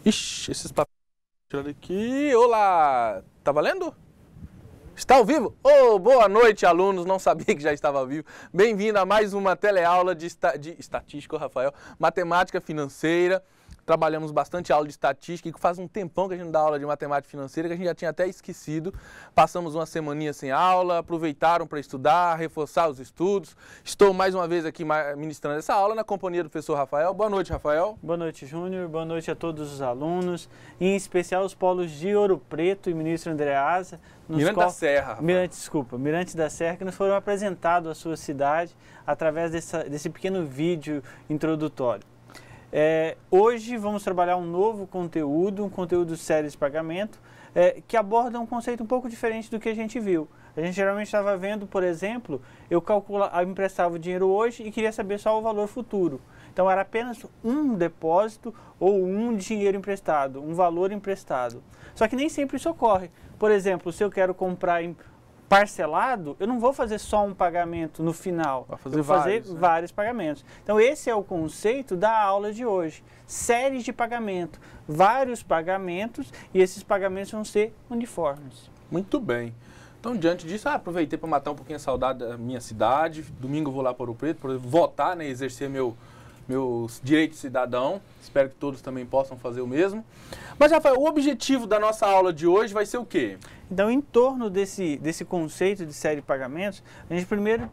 Ixi, esses papéis. Tirando aqui. Olá! Tá valendo? Está ao vivo? Oh, boa noite, alunos. Não sabia que já estava ao vivo. Bem-vindo a mais uma teleaula de estatística, Rafael. Matemática financeira. Trabalhamos bastante aula de estatística e faz um tempão que a gente não dá aula de matemática financeira, que a gente já tinha até esquecido. Passamos uma semaninha sem aula, aproveitaram para estudar, reforçar os estudos. Estou mais uma vez aqui ministrando essa aula na companhia do professor Rafael. Boa noite, Rafael. Boa noite, Júnior. Boa noite a todos os alunos, em especial os polos de Ouro Preto e ministro Andreasa. Mirante da Serra, Rafael. Mirante da Serra, que nos foram apresentados à sua cidade através desse pequeno vídeo introdutório. Hoje vamos trabalhar um novo conteúdo, um conteúdo série de pagamento, que aborda um conceito um pouco diferente do que a gente viu. A gente geralmente estava vendo, por exemplo, eu emprestava o dinheiro hoje e queria saber só o valor futuro. Então era apenas um depósito ou um dinheiro emprestado, um valor emprestado. Só que nem sempre isso ocorre. Por exemplo, se eu quero comprar parcelado, eu não vou fazer só um pagamento no final, eu vou fazer vários pagamentos. Então esse é o conceito da aula de hoje, séries de pagamento, vários pagamentos, e esses pagamentos vão ser uniformes. Muito bem. Então, diante disso, aproveitei para matar um pouquinho a saudade da minha cidade. Domingo eu vou lá para Ouro Preto para votar, né, exercer meu direito de cidadão. Espero que todos também possam fazer o mesmo. Mas, Rafael, o objetivo da nossa aula de hoje vai ser o quê? Então, em torno desse conceito de série de pagamentos, a gente primeiro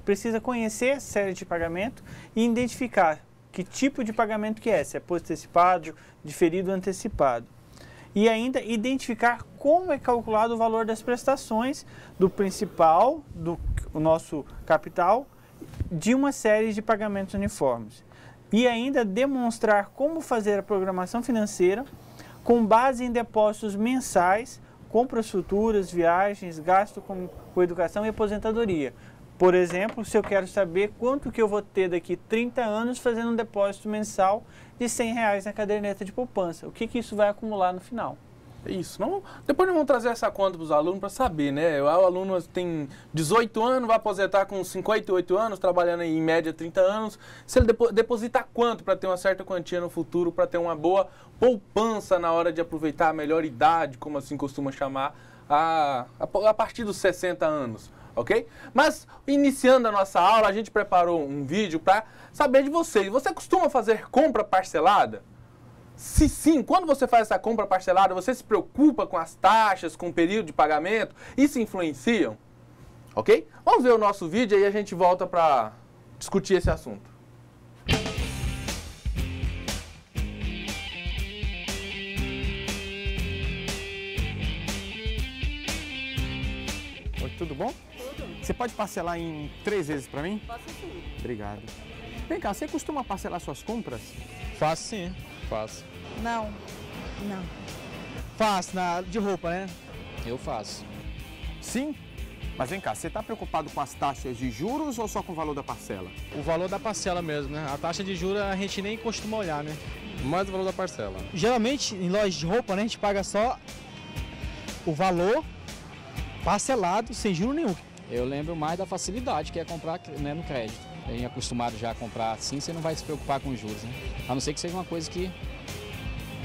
precisa conhecer a série de pagamento e identificar que tipo de pagamento que é, se é postecipado, diferido ou antecipado. E ainda identificar como é calculado o valor das prestações do principal, do nosso capital, de uma série de pagamentos uniformes. E ainda demonstrar como fazer a programação financeira com base em depósitos mensais, compras futuras, viagens, gasto com educação e aposentadoria. Por exemplo, se eu quero saber quanto que eu vou ter daqui 30 anos fazendo um depósito mensal de R$100 na caderneta de poupança, o que isso vai acumular no final? Isso. Depois nós vamos trazer essa conta para os alunos para saber, né? O aluno tem 18 anos, vai aposentar com 58 anos, trabalhando em média 30 anos. Se ele depositar quanto para ter uma certa quantia no futuro, para ter uma boa poupança na hora de aproveitar a melhor idade, como assim costuma chamar, a partir dos 60 anos, ok? Mas, iniciando a nossa aula, a gente preparou um vídeo para saber de você. Você costuma fazer compra parcelada? Se sim, quando você faz essa compra parcelada, você se preocupa com as taxas, com o período de pagamento? Isso influencia? Ok? Vamos ver o nosso vídeo e aí a gente volta para discutir esse assunto. Oi, tudo bom? Tudo. Você pode parcelar em 3 vezes para mim? Posso sim. Obrigado. Vem cá, você costuma parcelar suas compras? Faço sim, faço. Não. Faço, de roupa, né? Eu faço. Sim? Mas vem cá, você está preocupado com as taxas de juros ou só com o valor da parcela? O valor da parcela mesmo, né? A taxa de juros a gente nem costuma olhar, né? Mais o valor da parcela. Geralmente, em lojas de roupa, né, a gente paga só o valor parcelado, sem juros nenhum. Eu lembro mais da facilidade que é comprar, né, no crédito. A gente é acostumado já a comprar assim, você não vai se preocupar com os juros, né? A não ser que seja uma coisa que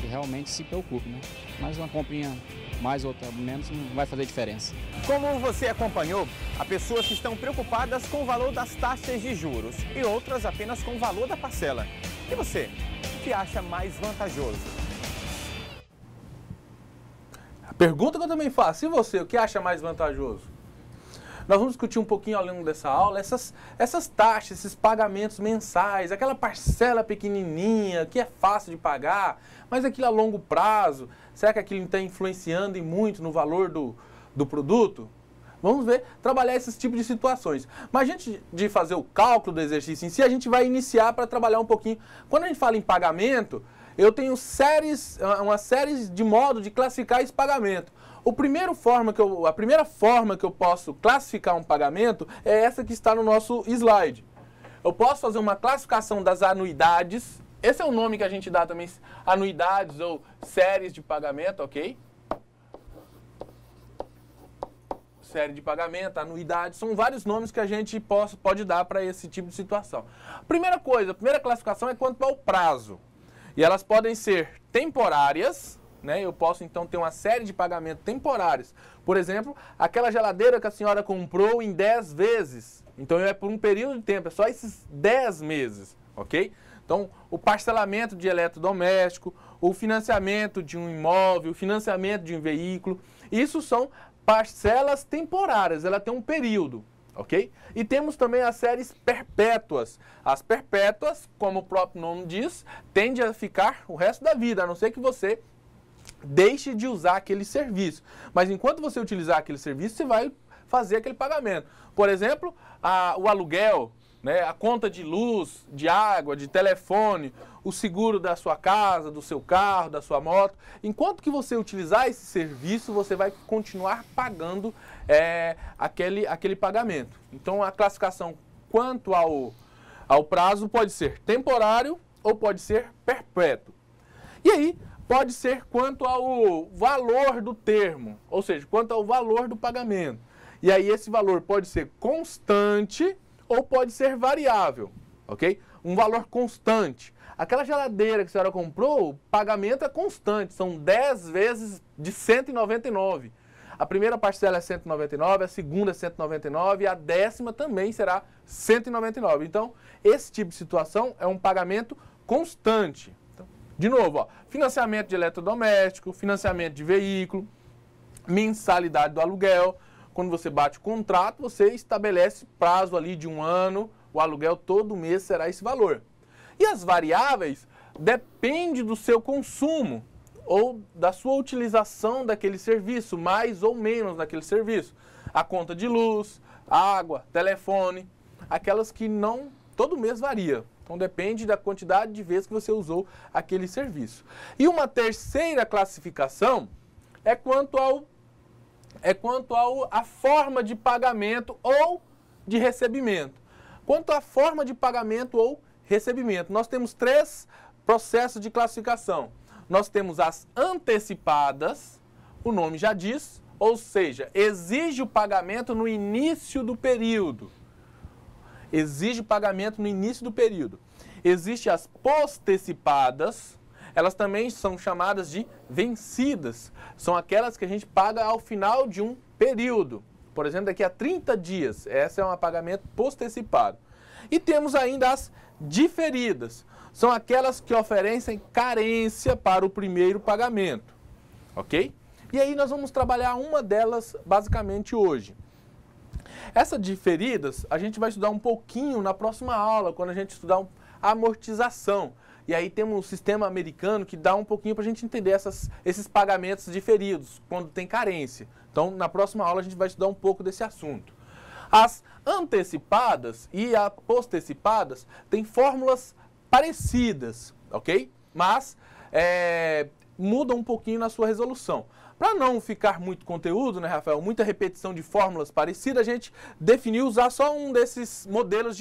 realmente se preocupe, né? Mas uma comprinha mais ou menos não vai fazer diferença. Como você acompanhou, há pessoas que estão preocupadas com o valor das taxas de juros e outras apenas com o valor da parcela. E você, o que acha mais vantajoso? A pergunta que eu também faço, e você, o que acha mais vantajoso? Nós vamos discutir um pouquinho ao longo dessa aula essas taxas, esses pagamentos mensais, aquela parcela pequenininha que é fácil de pagar, mas aquilo a longo prazo, será que aquilo está influenciando e muito no valor do produto? Vamos ver, trabalhar esses tipos de situações. Mas antes de fazer o cálculo do exercício em si, a gente vai iniciar para trabalhar um pouquinho. Quando a gente fala em pagamento, eu tenho uma série de modos de classificar esse pagamento. A primeira forma que eu posso classificar um pagamento é essa que está no nosso slide. Eu posso fazer uma classificação das anuidades. Esse é o nome que a gente dá também, anuidades ou séries de pagamento, ok? Série de pagamento, anuidade, são vários nomes que a gente pode dar para esse tipo de situação. Primeira coisa, a primeira classificação é quanto ao prazo. E elas podem ser temporárias, né? Eu posso então ter uma série de pagamentos temporários. Por exemplo, aquela geladeira que a senhora comprou em 10 vezes. Então é por um período de tempo, é só esses 10 meses, ok? Então, o parcelamento de eletrodoméstico, o financiamento de um imóvel, o financiamento de um veículo, isso são parcelas temporárias, ela tem um período, ok? E temos também as séries perpétuas. As perpétuas, como o próprio nome diz, tende a ficar o resto da vida, a não ser que você deixe de usar aquele serviço. Mas enquanto você utilizar aquele serviço, você vai fazer aquele pagamento. Por exemplo, o aluguel, né, a conta de luz, de água, de telefone, o seguro da sua casa, do seu carro, da sua moto. Enquanto que você utilizar esse serviço, você vai continuar pagando aquele pagamento. Então, a classificação quanto ao prazo pode ser temporário ou pode ser perpétuo. E aí, pode ser quanto ao valor do termo, ou seja, quanto ao valor do pagamento. E aí, esse valor pode ser constante ou pode ser variável, ok? Um valor constante. Aquela geladeira que a senhora comprou, o pagamento é constante, são 10 vezes de 199. A primeira parcela é 199, a segunda é 199 e a 10ª também será 199. Então, esse tipo de situação é um pagamento constante. Então, de novo, ó, financiamento de eletrodoméstico, financiamento de veículo, mensalidade do aluguel. Quando você bate o contrato, você estabelece prazo ali de 1 ano, o aluguel todo mês será esse valor. E as variáveis depende do seu consumo ou da sua utilização daquele serviço, mais ou menos daquele serviço. A conta de luz, água, telefone, aquelas que não, todo mês varia. Então depende da quantidade de vezes que você usou aquele serviço. E uma terceira classificação é quanto à forma de pagamento ou de recebimento. Quanto à forma de pagamento ou recebimento, nós temos 3 processos de classificação. Nós temos as antecipadas, o nome já diz, ou seja, exige o pagamento no início do período. Exige o pagamento no início do período. Existem as postecipadas, elas também são chamadas de vencidas. São aquelas que a gente paga ao final de um período. Por exemplo, daqui a 30 dias. Essa é um pagamento postecipado. E temos ainda as diferidas. São aquelas que oferecem carência para o primeiro pagamento. Ok? E aí nós vamos trabalhar uma delas basicamente hoje. Essas diferidas a gente vai estudar um pouquinho na próxima aula, quando a gente estudar a amortização. E aí temos um sistema americano que dá um pouquinho para a gente entender esses pagamentos diferidos, quando tem carência. Então, na próxima aula a gente vai estudar um pouco desse assunto. As antecipadas e as postecipadas têm fórmulas parecidas, ok? Mas mudam um pouquinho na sua resolução. Para não ficar muito conteúdo, né, Rafael, muita repetição de fórmulas parecidas, a gente definiu usar só um desses modelos,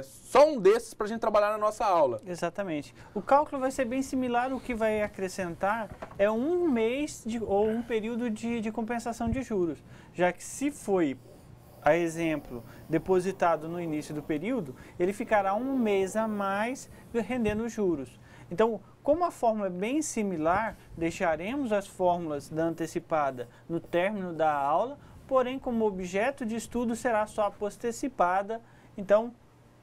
só um desses para a gente trabalhar na nossa aula. Exatamente. O cálculo vai ser bem similar, o que vai acrescentar é um mês ou um período de compensação de juros, já que se foi, a exemplo, depositado no início do período, ele ficará um mês a mais rendendo juros. Então, como a fórmula é bem similar, deixaremos as fórmulas da antecipada no término da aula, porém, como objeto de estudo será só a postecipada. Então,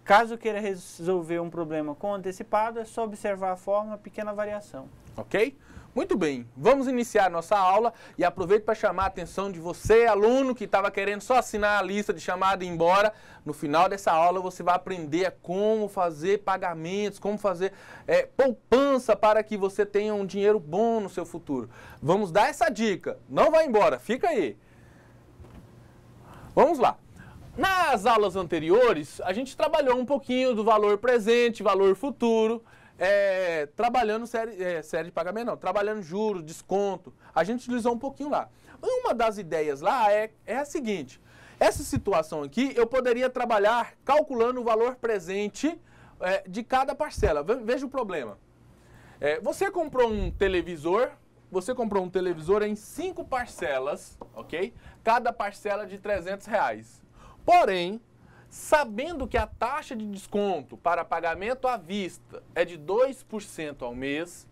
caso queira resolver um problema com antecipado, é só observar a fórmula, pequena variação. Ok? Muito bem, vamos iniciar nossa aula e aproveito para chamar a atenção de você, aluno que estava querendo só assinar a lista de chamada e ir embora. No final dessa aula você vai aprender como fazer pagamentos, como fazer poupança para que você tenha um dinheiro bom no seu futuro. Vamos dar essa dica, não vai embora, fica aí. Vamos lá. Nas aulas anteriores, a gente trabalhou um pouquinho do valor presente, valor futuro, trabalhando série de pagamento, não, trabalhando juros, desconto. A gente utilizou um pouquinho lá. Uma das ideias lá é a seguinte: essa situação aqui eu poderia trabalhar calculando o valor presente de cada parcela. Veja o problema. Você comprou um televisor em 5 parcelas, ok? Cada parcela de R$300. Porém, Sabendo que a taxa de desconto para pagamento à vista é de 2% ao mês,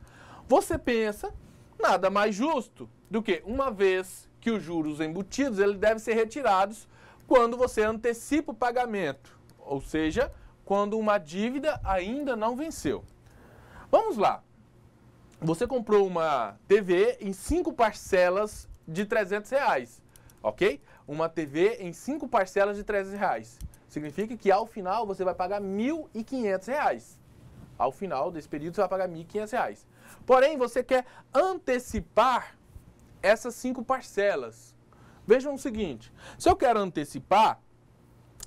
você pensa nada mais justo do que, uma vez que os juros embutidos eles devem ser retirados quando você antecipa o pagamento, ou seja, quando uma dívida ainda não venceu. Vamos lá. Você comprou uma TV em 5 parcelas de R$300, ok? Uma TV em 5 parcelas de R$300. Significa que ao final você vai pagar R$1.500. Ao final desse período você vai pagar R$1.500. Porém, você quer antecipar essas 5 parcelas. Vejam o seguinte, se eu quero antecipar,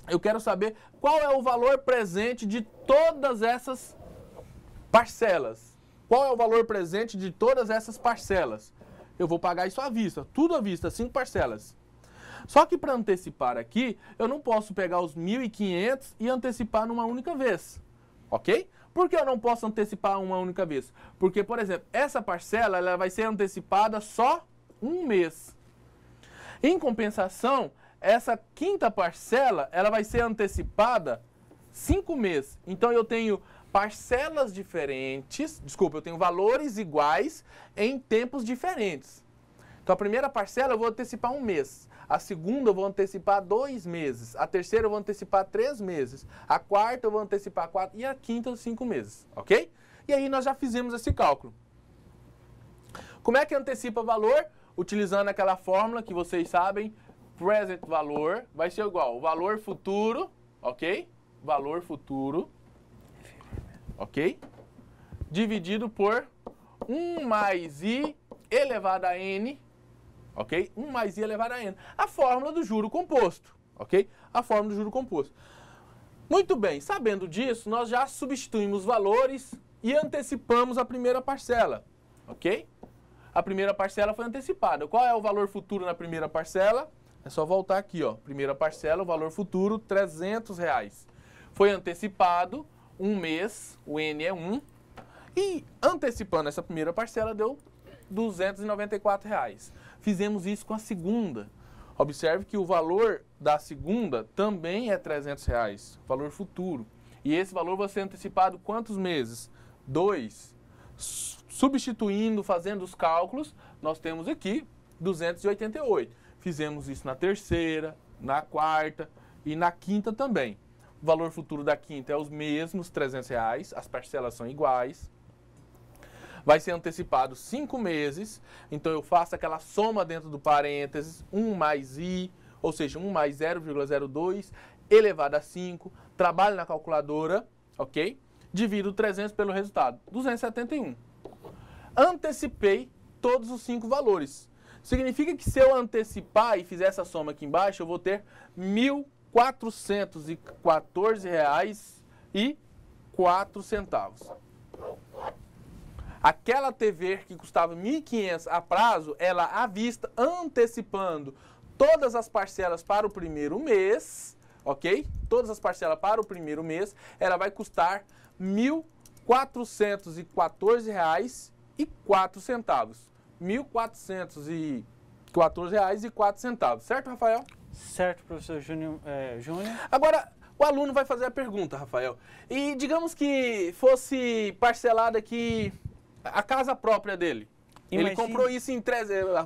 eu quero saber qual é o valor presente de todas essas parcelas. Qual é o valor presente de todas essas parcelas? Eu vou pagar isso à vista, tudo à vista, 5 parcelas. Só que para antecipar aqui, eu não posso pegar os 1.500 e antecipar numa única vez, ok? Por que eu não posso antecipar uma única vez? Porque, por exemplo, essa parcela ela vai ser antecipada só um mês. Em compensação, essa 5ª parcela ela vai ser antecipada 5 meses. Então eu tenho parcelas diferentes, eu tenho valores iguais em tempos diferentes. Então a primeira parcela eu vou antecipar 1 mês. A segunda eu vou antecipar 2 meses. A terceira eu vou antecipar 3 meses. A quarta eu vou antecipar 4 e a quinta 5 meses, ok? E aí nós já fizemos esse cálculo. Como é que antecipa valor? Utilizando aquela fórmula que vocês sabem, present valor vai ser igual ao valor futuro, ok? Valor futuro, ok? Dividido por 1 mais i elevado a n, ok? 1 mais i elevado a n. A fórmula do juro composto, ok? A fórmula do juro composto. Muito bem, sabendo disso, nós já substituímos valores e antecipamos a primeira parcela, ok? A primeira parcela foi antecipada. Qual é o valor futuro na primeira parcela? É só voltar aqui, ó. Primeira parcela, o valor futuro, R$300. Foi antecipado 1 mês, o N é 1. E antecipando essa primeira parcela deu R$294. Fizemos isso com a segunda. Observe que o valor da segunda também é R$300, valor futuro. E esse valor vai ser antecipado quantos meses? 2. Substituindo, fazendo os cálculos, nós temos aqui 288. Fizemos isso na terceira, na quarta e na quinta também. O valor futuro da quinta é os mesmos, R$300, as parcelas são iguais. Vai ser antecipado 5 meses, então eu faço aquela soma dentro do parênteses, 1 mais i, ou seja, 1 mais 0,02 elevado a 5, trabalho na calculadora, ok? Divido 300 pelo resultado, 271. Antecipei todos os 5 valores. Significa que se eu antecipar e fizer essa soma aqui embaixo, eu vou ter R$1.414,04. Aquela TV que custava R$1.500 a prazo, ela à vista, antecipando todas as parcelas para o primeiro mês, ok? Todas as parcelas para o primeiro mês, ela vai custar R$1.414,04. R$1.414,04, certo, Rafael? Certo, professor Júnior. Agora, o aluno vai fazer a pergunta, Rafael. E digamos que fosse parcelada aqui a casa própria dele. Ele comprou isso em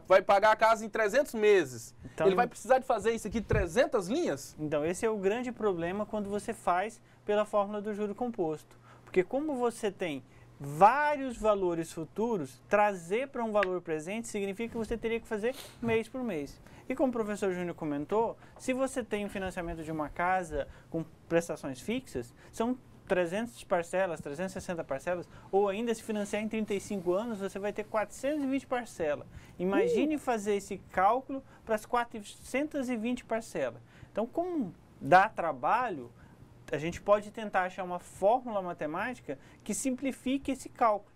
vai pagar a casa em 300 meses. Então, ele vai precisar de fazer isso aqui 300 linhas? Então, esse é o grande problema quando você faz pela fórmula do juro composto. Porque como você tem vários valores futuros, trazer para um valor presente significa que você teria que fazer mês por mês. E como o professor Júnior comentou, se você tem um financiamento de uma casa com prestações fixas, são 300 parcelas, 360 parcelas, ou ainda se financiar em 35 anos, você vai ter 420 parcelas. Imagine fazer esse cálculo para as 420 parcelas. Então, como dá trabalho, a gente pode tentar achar uma fórmula matemática que simplifique esse cálculo.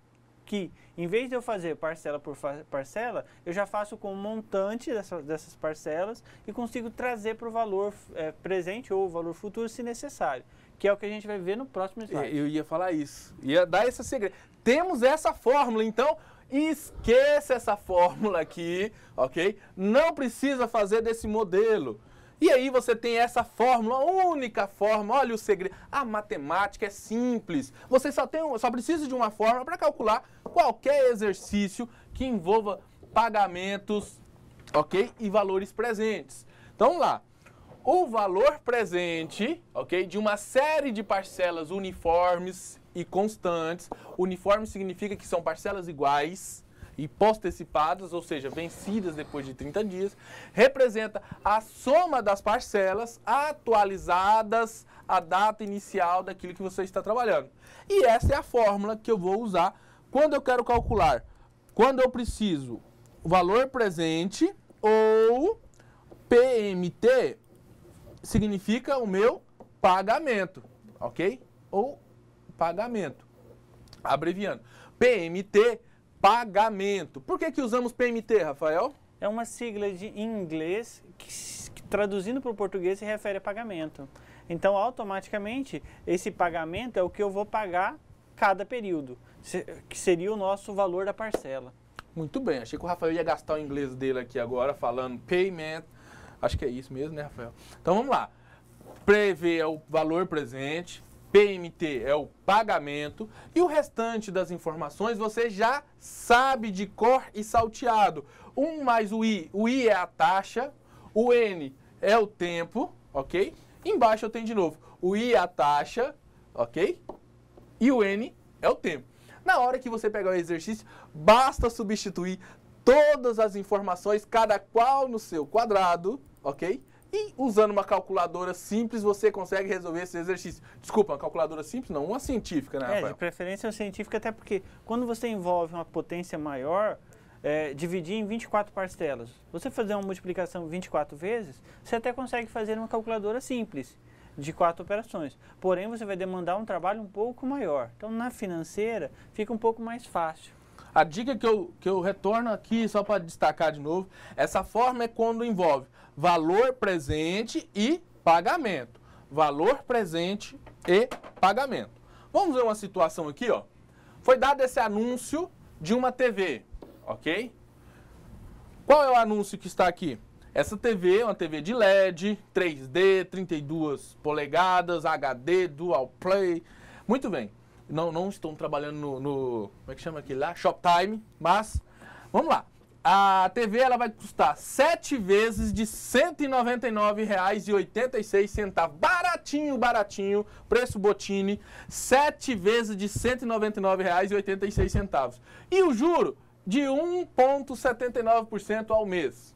Que, em vez de eu fazer parcela por parcela, eu já faço com o montante dessas parcelas e consigo trazer para o valor presente ou o valor futuro, se necessário. Que é o que a gente vai ver no próximo slide. Eu ia falar isso. Ia dar esse segredo. Temos essa fórmula, então esqueça essa fórmula aqui, ok? Não precisa fazer desse modelo. E aí você tem essa fórmula, a única fórmula, olha o segredo. A matemática é simples. Você só precisa de uma fórmula para calcular qualquer exercício que envolva pagamentos, ok? E valores presentes. Então vamos lá. O valor presente, ok? De uma série de parcelas uniformes e constantes. Uniforme significa que são parcelas iguais e pós-antecipadas, ou seja, vencidas depois de 30 dias, representa a soma das parcelas atualizadas à data inicial daquilo que você está trabalhando. E essa é a fórmula que eu vou usar quando eu quero calcular, quando eu preciso o valor presente ou PMT, significa o meu pagamento, ok? Ou pagamento, abreviando. PMT, pagamento. Por que usamos PMT, Rafael? É uma sigla em inglês que traduzindo para o português se refere a pagamento. Então, automaticamente, esse pagamento é o que eu vou pagar cada período, que seria o nosso valor da parcela. Muito bem, achei que o Rafael ia gastar o inglês dele aqui agora, falando payment. Acho que é isso mesmo, né, Rafael? Então, vamos lá. PV é o valor presente. PMT é o pagamento e o restante das informações você já sabe de cor e salteado. 1 mais o I é a taxa, o N é o tempo, ok? Embaixo eu tenho de novo, o I é a taxa, ok? E o N é o tempo. Na hora que você pegar o exercício, basta substituir todas as informações, cada qual no seu quadrado, ok? E usando uma calculadora simples, você consegue resolver esse exercício. Desculpa, uma calculadora simples não, uma científica, né, Rafael? De preferência uma científica, até porque quando você envolve uma potência maior, dividir em 24 parcelas, você fazer uma multiplicação 24 vezes, você até consegue fazer uma calculadora simples, de 4 operações. Porém, você vai demandar um trabalho um pouco maior. Então, na financeira, fica um pouco mais fácil. A dica que eu retorno aqui, só para destacar de novo, essa forma é quando envolve valor presente e pagamento. Valor presente e pagamento. Vamos ver uma situação aqui, ó. Foi dado esse anúncio de uma TV, ok? Qual é o anúncio que está aqui? Essa TV é uma TV de LED, 3D, 32 polegadas, HD, Dual Play. Muito bem. Não estou trabalhando no como é que chama aquele lá? Shoptime, mas vamos lá. A TV ela vai custar 7 vezes de R$ 199,86. Baratinho, baratinho. Preço Botini. 7 vezes de R$ 199,86. E o juro de 1,79% ao mês.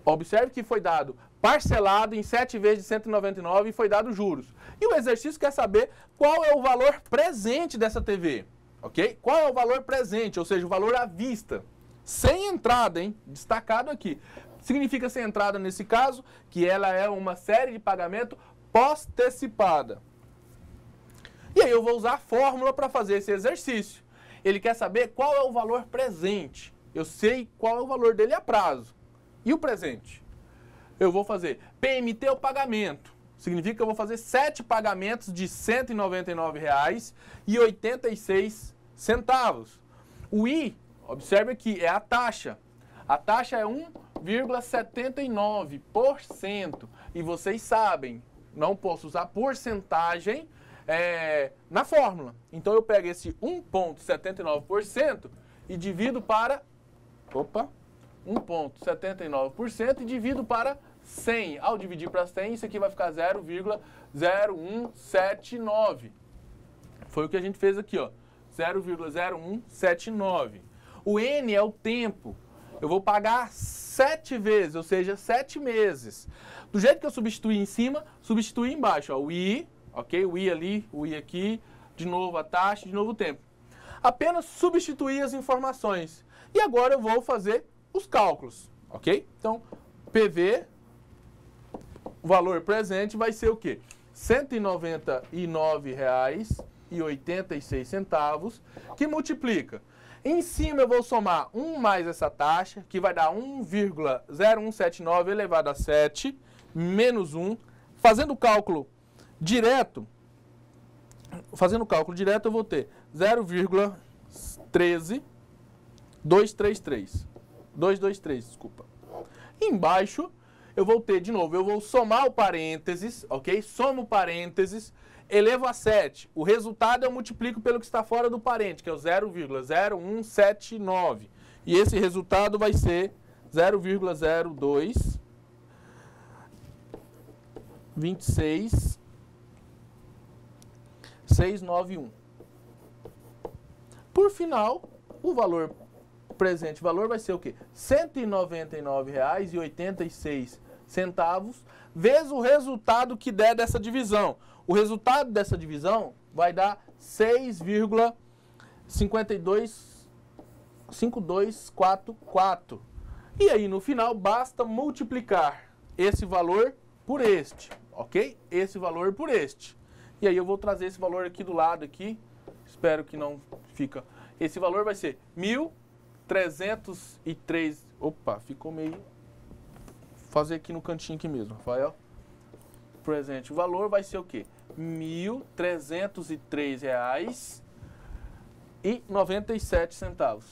Observe que foi dado parcelado em 7 vezes de 199 e foi dado juros. E o exercício quer saber qual é o valor presente dessa TV, ok? Qual é o valor presente, ou seja, o valor à vista. Sem entrada, hein? Destacado aqui. Significa sem entrada nesse caso que ela é uma série de pagamento pós-antecipada. E aí eu vou usar a fórmula para fazer esse exercício. Ele quer saber qual é o valor presente. Eu sei qual é o valor dele a prazo. E o presente? Eu vou fazer PMT é o pagamento. Significa que eu vou fazer 7 pagamentos de R$ 199,86. O I, observe aqui, é a taxa. A taxa é 1,79%. E vocês sabem, não posso usar porcentagem na fórmula. Então eu pego esse 1,79% e divido para... 1,79% e divido para 100. Ao dividir para 100, isso aqui vai ficar 0,0179. Foi o que a gente fez aqui, ó. 0,0179. O N é o tempo. Eu vou pagar 7 vezes, ou seja, 7 meses. Do jeito que eu substituí em cima, substituí embaixo. Ó, o I, ok? O I ali, o I aqui. De novo a taxa, de novo o tempo. Apenas substituir as informações. E agora eu vou fazer os cálculos, ok? Então, PV, o valor presente vai ser o quê? R$ 199,86, que multiplica. Em cima eu vou somar 1 mais essa taxa, que vai dar 1,0179 elevado a 7, menos 1. Fazendo o cálculo direto, eu vou ter 0,13233. 223, desculpa. Embaixo, eu vou ter, de novo, eu vou somar o parênteses, ok? Somo parênteses, elevo a 7. O resultado eu multiplico pelo que está fora do parênteses, que é o 0,0179. E esse resultado vai ser 0,0226,691. Por final, o valor presente, o valor vai ser o quê? R$ 199,86 vezes o resultado que der dessa divisão. O resultado dessa divisão vai dar 6,5244. E aí, no final, basta multiplicar esse valor por este, ok? Esse valor por este. E aí eu vou trazer esse valor aqui do lado aqui. Espero que não fica. Esse valor vai ser 1.303. Opa, ficou meio... Vou fazer aqui no cantinho aqui mesmo, Rafael. Presente. O valor vai ser o quê? R$ 1.303,97.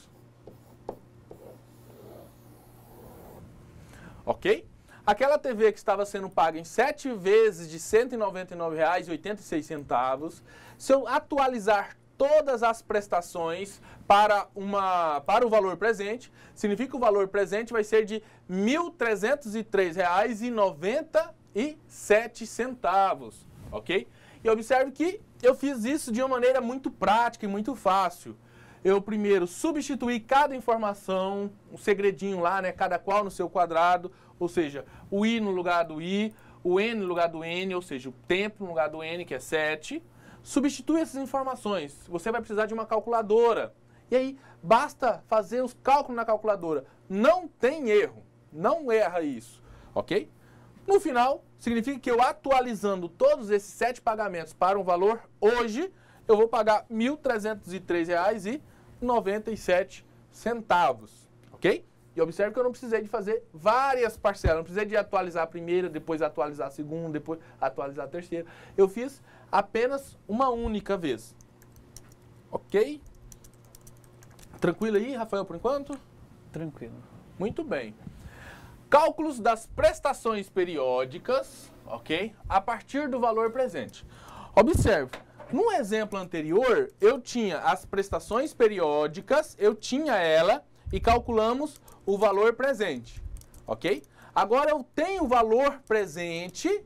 Ok? Aquela TV que estava sendo paga em 7 vezes de R$ 199,86, se eu atualizar todas as prestações para o valor presente, significa que o valor presente vai ser de R$ 1.303,97, ok? E observe que eu fiz isso de uma maneira muito prática e muito fácil. Eu primeiro substituí cada informação, um segredinho lá, né, cada qual no seu quadrado, ou seja, o I no lugar do I, o N no lugar do N, ou seja, o tempo no lugar do N, que é 7. Substitui essas informações. Você vai precisar de uma calculadora. E aí, basta fazer os cálculos na calculadora. Não tem erro. Não erra isso. Ok? No final, significa que eu atualizando todos esses 7 pagamentos para um valor hoje, eu vou pagar R$ 1.303,97. Ok? E observe que eu não precisei de fazer várias parcelas. Não precisei de atualizar a primeira, depois atualizar a segunda, depois atualizar a terceira. Eu fiz apenas uma única vez. Ok? Tranquilo aí, Rafael, por enquanto? Tranquilo. Muito bem. Cálculos das prestações periódicas, ok? A partir do valor presente. Observe, no exemplo anterior, eu tinha as prestações periódicas, eu tinha ela e calculamos o valor presente, ok? Agora eu tenho o valor presente,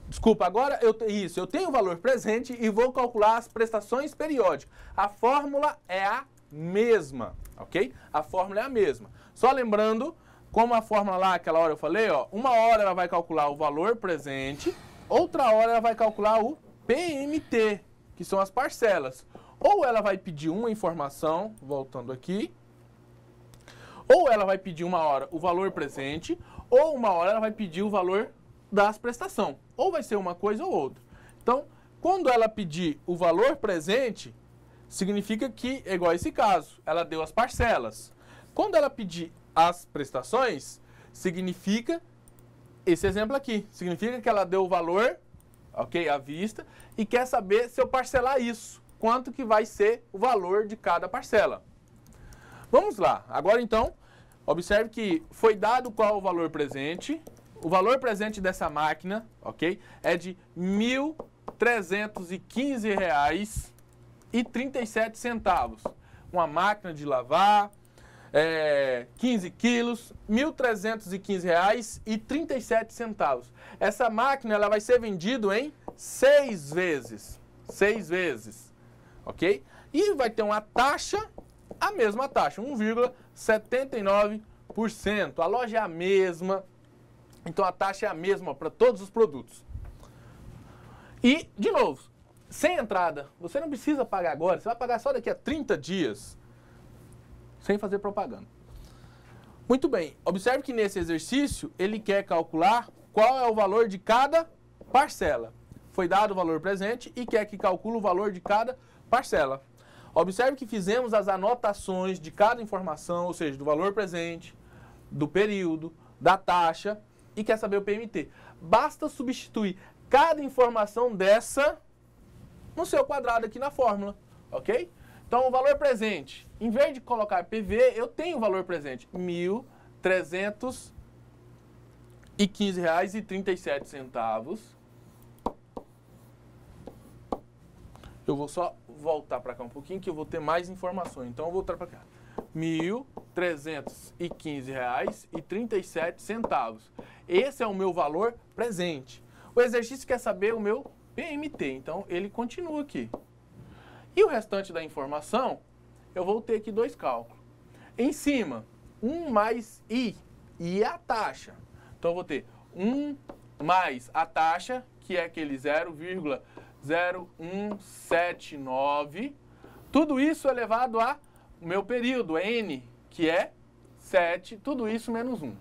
desculpa, agora eu tenho o valor presente e vou calcular as prestações periódicas. A fórmula é a mesma, ok? A fórmula é a mesma. Só lembrando, como a fórmula lá, aquela hora eu falei, ó, uma hora ela vai calcular o valor presente, outra hora ela vai calcular o PMT, que são as parcelas. Ou ela vai pedir uma informação, voltando aqui, ou ela vai pedir uma hora o valor presente, ou uma hora ela vai pedir o valor das prestações. Ou vai ser uma coisa ou outra. Então, quando ela pedir o valor presente, significa que, é igual a esse caso, ela deu as parcelas. Quando ela pedir as prestações, significa, esse exemplo aqui, significa que ela deu o valor, ok, à vista, e quer saber se eu parcelar isso, quanto que vai ser o valor de cada parcela. Vamos lá, agora então, observe que foi dado qual o valor presente. O valor presente dessa máquina, ok, é de R$ 1.315,37. Uma máquina de lavar, 15 quilos, R$ 1.315,37. Essa máquina ela vai ser vendida em 6 vezes. 6 vezes, ok? E vai ter uma taxa, a mesma taxa, 1,79%. A loja é a mesma, então a taxa é a mesma para todos os produtos. E, de novo, sem entrada, você não precisa pagar agora, você vai pagar só daqui a 30 dias, sem fazer propaganda. Muito bem, observe que nesse exercício ele quer calcular qual é o valor de cada parcela. Foi dado o valor presente e quer que calcule o valor de cada parcela. Observe que fizemos as anotações de cada informação, ou seja, do valor presente, do período, da taxa, e quer saber o PMT. Basta substituir cada informação dessa no seu quadrado aqui na fórmula, ok? Então, o valor presente, em vez de colocar PV, eu tenho o valor presente, R$ 1.303,97. R$1.315,37. Eu vou só voltar para cá um pouquinho que eu vou ter mais informações. Então eu vou voltar para cá. R$1.315,37. Esse é o meu valor presente. O exercício quer saber o meu PMT, então ele continua aqui. E o restante da informação, eu vou ter aqui dois cálculos. Em cima, 1 mais I. I é a taxa. Então eu vou ter 1 mais a taxa, que é aquele 0,0179. Tudo isso elevado a o meu período, N, que é 7, tudo isso menos 1.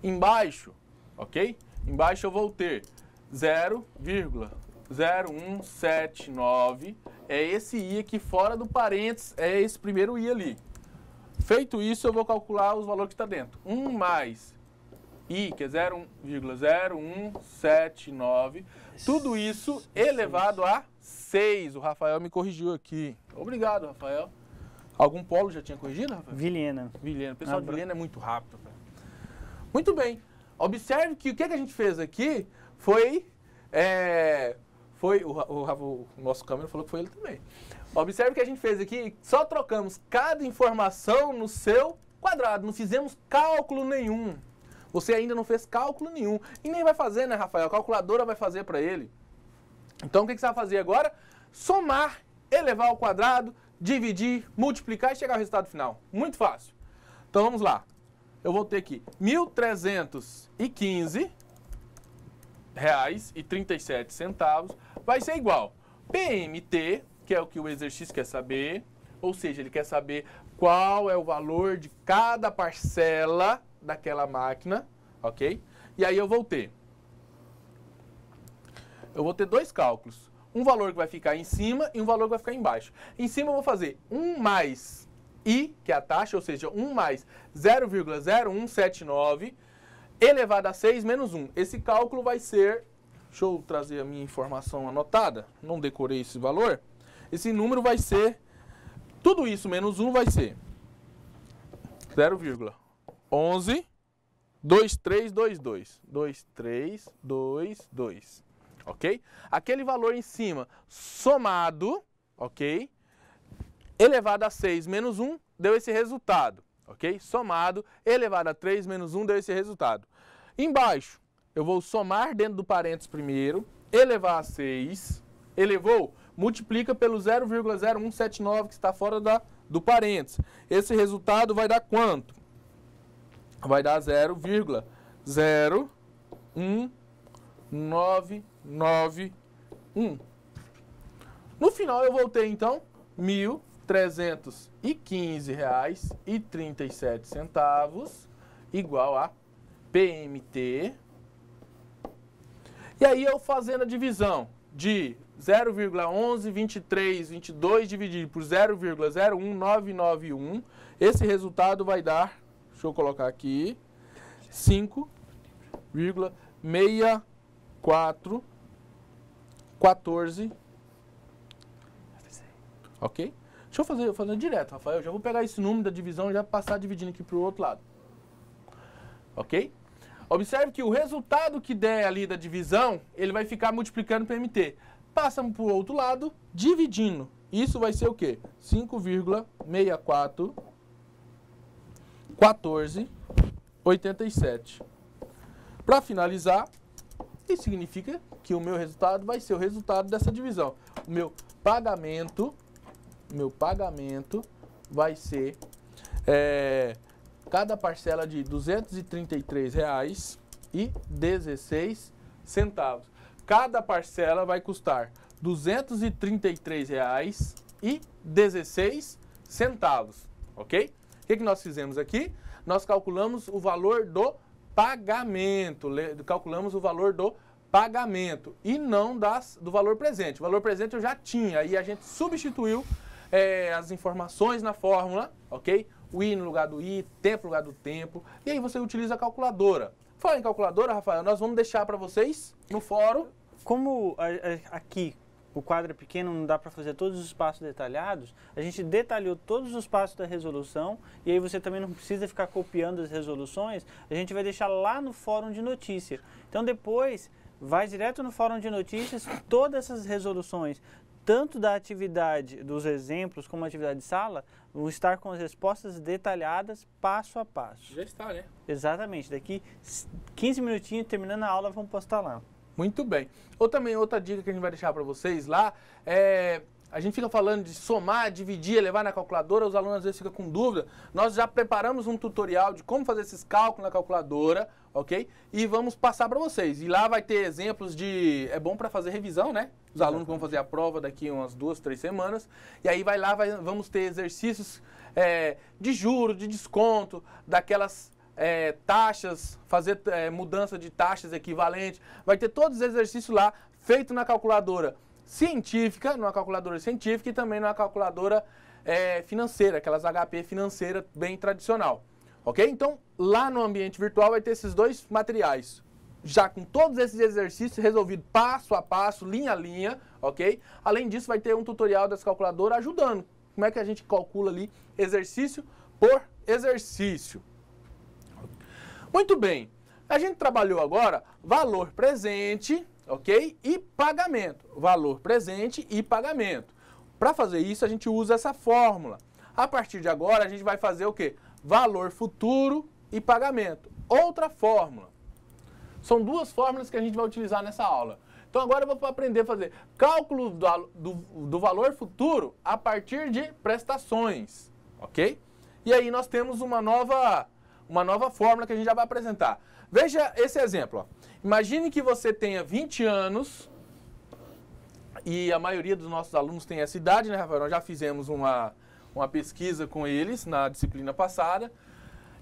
Embaixo, ok? Embaixo eu vou ter 0,0179. É esse I aqui fora do parênteses, é esse primeiro I ali. Feito isso, eu vou calcular os valores que está dentro. 1 mais I, que é 0,0179. Tudo isso elevado a 6. O Rafael me corrigiu aqui. Obrigado, Rafael. Algum polo já tinha corrigido, Rafael? Vilhena. Vilhena. O pessoal de Vilhena é muito rápido. Rafael. Muito bem. Observe que o que a gente fez aqui foi... o nosso câmera falou que foi ele também. Observe que a gente fez aqui, só trocamos cada informação no seu quadrado. Não fizemos cálculo nenhum. Você ainda não fez cálculo nenhum. E nem vai fazer, né, Rafael? A calculadora vai fazer para ele. Então, o que você vai fazer agora? Somar, elevar ao quadrado, dividir, multiplicar e chegar ao resultado final. Muito fácil. Então, vamos lá. Eu vou ter aqui R$1.315,37. Vai ser igual PMT, que é o que o exercício quer saber. Ou seja, ele quer saber qual é o valor de cada parcela daquela máquina, ok? E aí eu vou ter dois cálculos. Um valor que vai ficar em cima e um valor que vai ficar embaixo. Em cima eu vou fazer 1 mais I, que é a taxa, ou seja, 1 mais 0,0179 elevado a 6 menos 1. Esse cálculo vai ser... Deixa eu trazer a minha informação anotada. Não decorei esse valor. Esse número vai ser... Tudo isso menos 1 vai ser 0,112322. 2322. Ok? Aquele valor em cima somado, ok? Elevado a 6 menos 1 deu esse resultado, ok? Somado, elevado a 3 menos 1 deu esse resultado. Embaixo, eu vou somar dentro do parênteses primeiro, elevar a 6, elevou, multiplica pelo 0,0179 que está fora do parênteses. Esse resultado vai dar quanto? Vai dar 0,01991. No final eu vou ter, então, R$1.315,37 igual a PMT. E aí eu fazendo a divisão de 0,112322 dividido por 0,01991, esse resultado vai dar, deixa eu colocar aqui, 5,6414. Ok? Deixa eu fazer direto, Rafael. Eu já vou pegar esse número da divisão e já passar dividindo aqui para o outro lado. Ok? Observe que o resultado que der ali da divisão, ele vai ficar multiplicando pelo PMT. Passamos para o outro lado, dividindo. Isso vai ser o quê? 5,641487. Para finalizar, isso significa que o meu resultado vai ser o resultado dessa divisão. O meu pagamento vai ser cada parcela de R$ 233,16. Cada parcela vai custar R$ 233,16, ok? O que nós fizemos aqui? Nós calculamos o valor do pagamento, e não do valor presente. O valor presente eu já tinha, e a gente substituiu as informações na fórmula, ok? O I no lugar do I, tempo no lugar do tempo, e aí você utiliza a calculadora. Falando em calculadora, Rafael, nós vamos deixar para vocês no fórum. Como aqui, o quadro é pequeno, não dá para fazer todos os passos detalhados, a gente detalhou todos os passos da resolução e aí você também não precisa ficar copiando as resoluções, a gente vai deixar lá no fórum de notícia. Então depois vai direto no fórum de notícias todas essas resoluções, tanto da atividade, dos exemplos, como a atividade de sala, vão estar com as respostas detalhadas, passo a passo. Já está, né? Exatamente. Daqui 15 minutinhos, terminando a aula, vamos postar lá. Muito bem. Outra dica que a gente vai deixar para vocês lá a gente fica falando de somar, dividir, levar na calculadora, os alunos às vezes ficam com dúvida. Nós já preparamos um tutorial de como fazer esses cálculos na calculadora, ok? E vamos passar para vocês. E lá vai ter exemplos de... É bom para fazer revisão, né? Os alunos vão fazer a prova daqui umas 2, 3 semanas. E aí vamos ter exercícios de juros, de desconto, daquelas... taxas, fazer mudança de taxas equivalentes, vai ter todos os exercícios lá, feito na calculadora científica, numa calculadora científica e também numa calculadora financeira, aquelas HP financeira bem tradicional, ok? Então, lá no ambiente virtual vai ter esses dois materiais, já com todos esses exercícios resolvidos passo a passo, linha a linha, ok? Além disso, vai ter um tutorial dessa calculadora ajudando, como é que a gente calcula ali exercício por exercício. Muito bem, a gente trabalhou agora valor presente, ok? E pagamento. Valor presente e pagamento. Para fazer isso, a gente usa essa fórmula. A partir de agora, a gente vai fazer o quê? Valor futuro e pagamento. Outra fórmula. São duas fórmulas que a gente vai utilizar nessa aula. Então agora eu vou aprender a fazer cálculo do valor futuro a partir de prestações, ok? E aí nós temos uma nova fórmula que a gente já vai apresentar. Veja esse exemplo. Ó. Imagine que você tenha 20 anos, e a maioria dos nossos alunos tem essa idade, né, Rafael? Nós já fizemos uma pesquisa com eles na disciplina passada.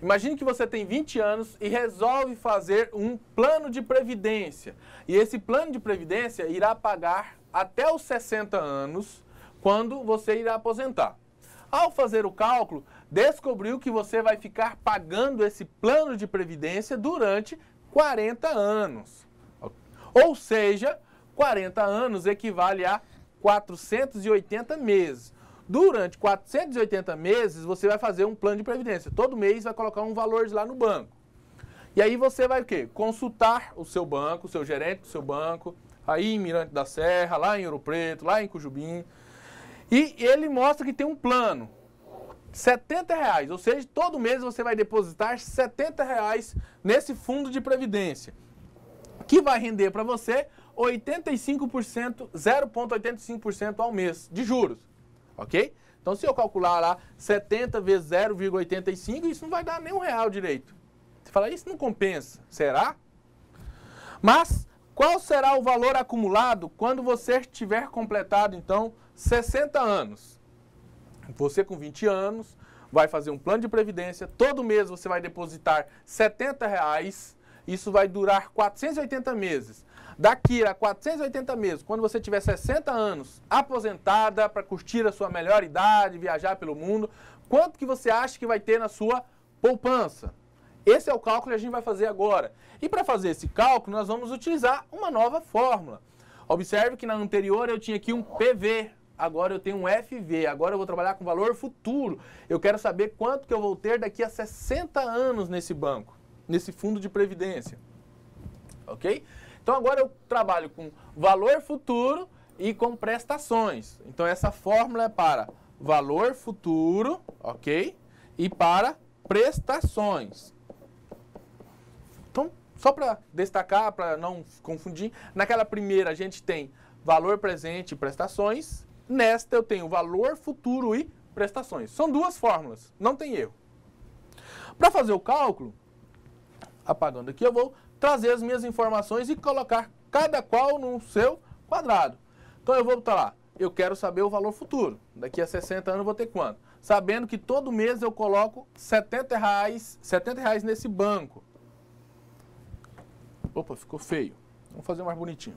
Imagine que você tem 20 anos e resolve fazer um plano de previdência. E esse plano de previdência irá pagar até os 60 anos, quando você irá aposentar. Ao fazer o cálculo, descobriu que você vai ficar pagando esse plano de previdência durante 40 anos. Ou seja, 40 anos equivale a 480 meses. Durante 480 meses, você vai fazer um plano de previdência. Todo mês vai colocar um valor lá no banco. E aí você vai o quê? Consultar o seu banco, o seu gerente do seu banco, aí em Mirante da Serra, lá em Ouro Preto, lá em Cujubim. E ele mostra que tem um plano. R$70, ou seja, todo mês você vai depositar R$70 nesse fundo de previdência, que vai render para você 85%, 0,85% ao mês de juros, ok? Então, se eu calcular lá 70 vezes 0,85, isso não vai dar nem R$1 direito. Você fala, isso não compensa, será? Mas, qual será o valor acumulado quando você tiver completado, então, 60 anos? Você com 20 anos vai fazer um plano de previdência, todo mês você vai depositar R$70, isso vai durar 480 meses. Daqui a 480 meses, quando você tiver 60 anos, aposentada, para curtir a sua melhor idade, viajar pelo mundo, quanto que você acha que vai ter na sua poupança? Esse é o cálculo que a gente vai fazer agora. E para fazer esse cálculo, nós vamos utilizar uma nova fórmula. Observe que na anterior eu tinha aqui um PV. Agora eu tenho um FV, agora eu vou trabalhar com valor futuro. Eu quero saber quanto que eu vou ter daqui a 60 anos nesse banco, nesse fundo de previdência. Ok? Então agora eu trabalho com valor futuro e com prestações. Então essa fórmula é para valor futuro, ok? E para prestações. Então, só para destacar, para não confundir, naquela primeira a gente tem valor presente e prestações. Nesta eu tenho valor futuro e prestações. São duas fórmulas, não tem erro. Para fazer o cálculo, apagando aqui, eu vou trazer as minhas informações e colocar cada qual no seu quadrado. Então eu vou botar lá, eu quero saber o valor futuro. Daqui a 60 anos eu vou ter quanto? Sabendo que todo mês eu coloco R$70 nesse banco. Opa, ficou feio. Vamos fazer mais bonitinho.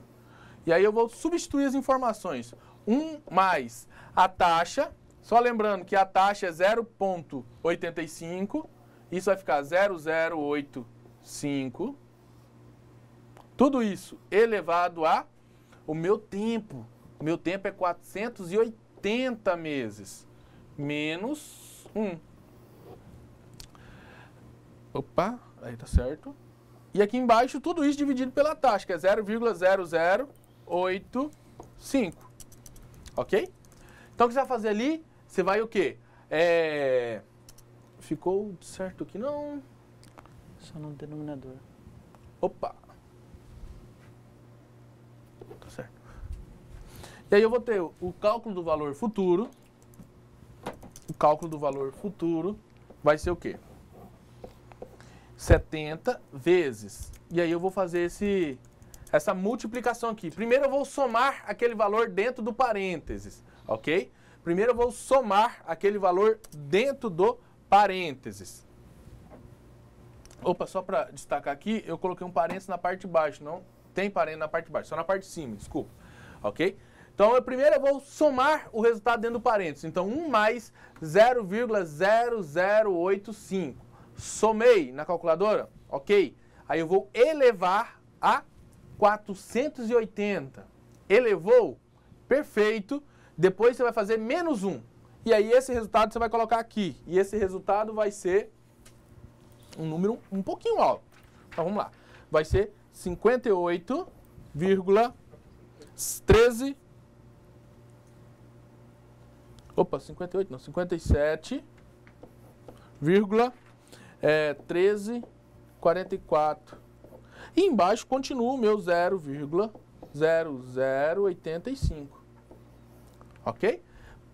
E aí eu vou substituir as informações. 1 mais a taxa, só lembrando que a taxa é 0,85, isso vai ficar 0,085. Tudo isso elevado a o meu tempo. Meu tempo é 480 meses. Menos 1. Opa, aí tá certo. E aqui embaixo, tudo isso dividido pela taxa, que é 0,0085. Ok? Então, o que você vai fazer ali? Você vai o quê? Ficou certo aqui? Não. Só no denominador. Opa. Tá certo. E aí eu vou ter o cálculo do valor futuro. O cálculo do valor futuro vai ser o quê? 70 vezes. E aí eu vou fazer essa multiplicação aqui. Primeiro eu vou somar aquele valor dentro do parênteses, ok? Primeiro eu vou somar aquele valor dentro do parênteses. Opa, só para destacar aqui, eu coloquei um parênteses na parte de baixo. Não tem parênteses na parte de baixo, só na parte de cima, desculpa. Ok? Então, primeiro eu vou somar o resultado dentro do parênteses. Então, 1 mais 0,0085. Somei na calculadora? Ok. Aí eu vou elevar a 480. Elevou? Perfeito. Depois você vai fazer menos 1. E aí esse resultado você vai colocar aqui. E esse resultado vai ser um número um pouquinho alto. Então vamos lá. Vai ser 58,13. Opa, 58 não, 57,1344. E embaixo continua o meu 0,0085. Ok?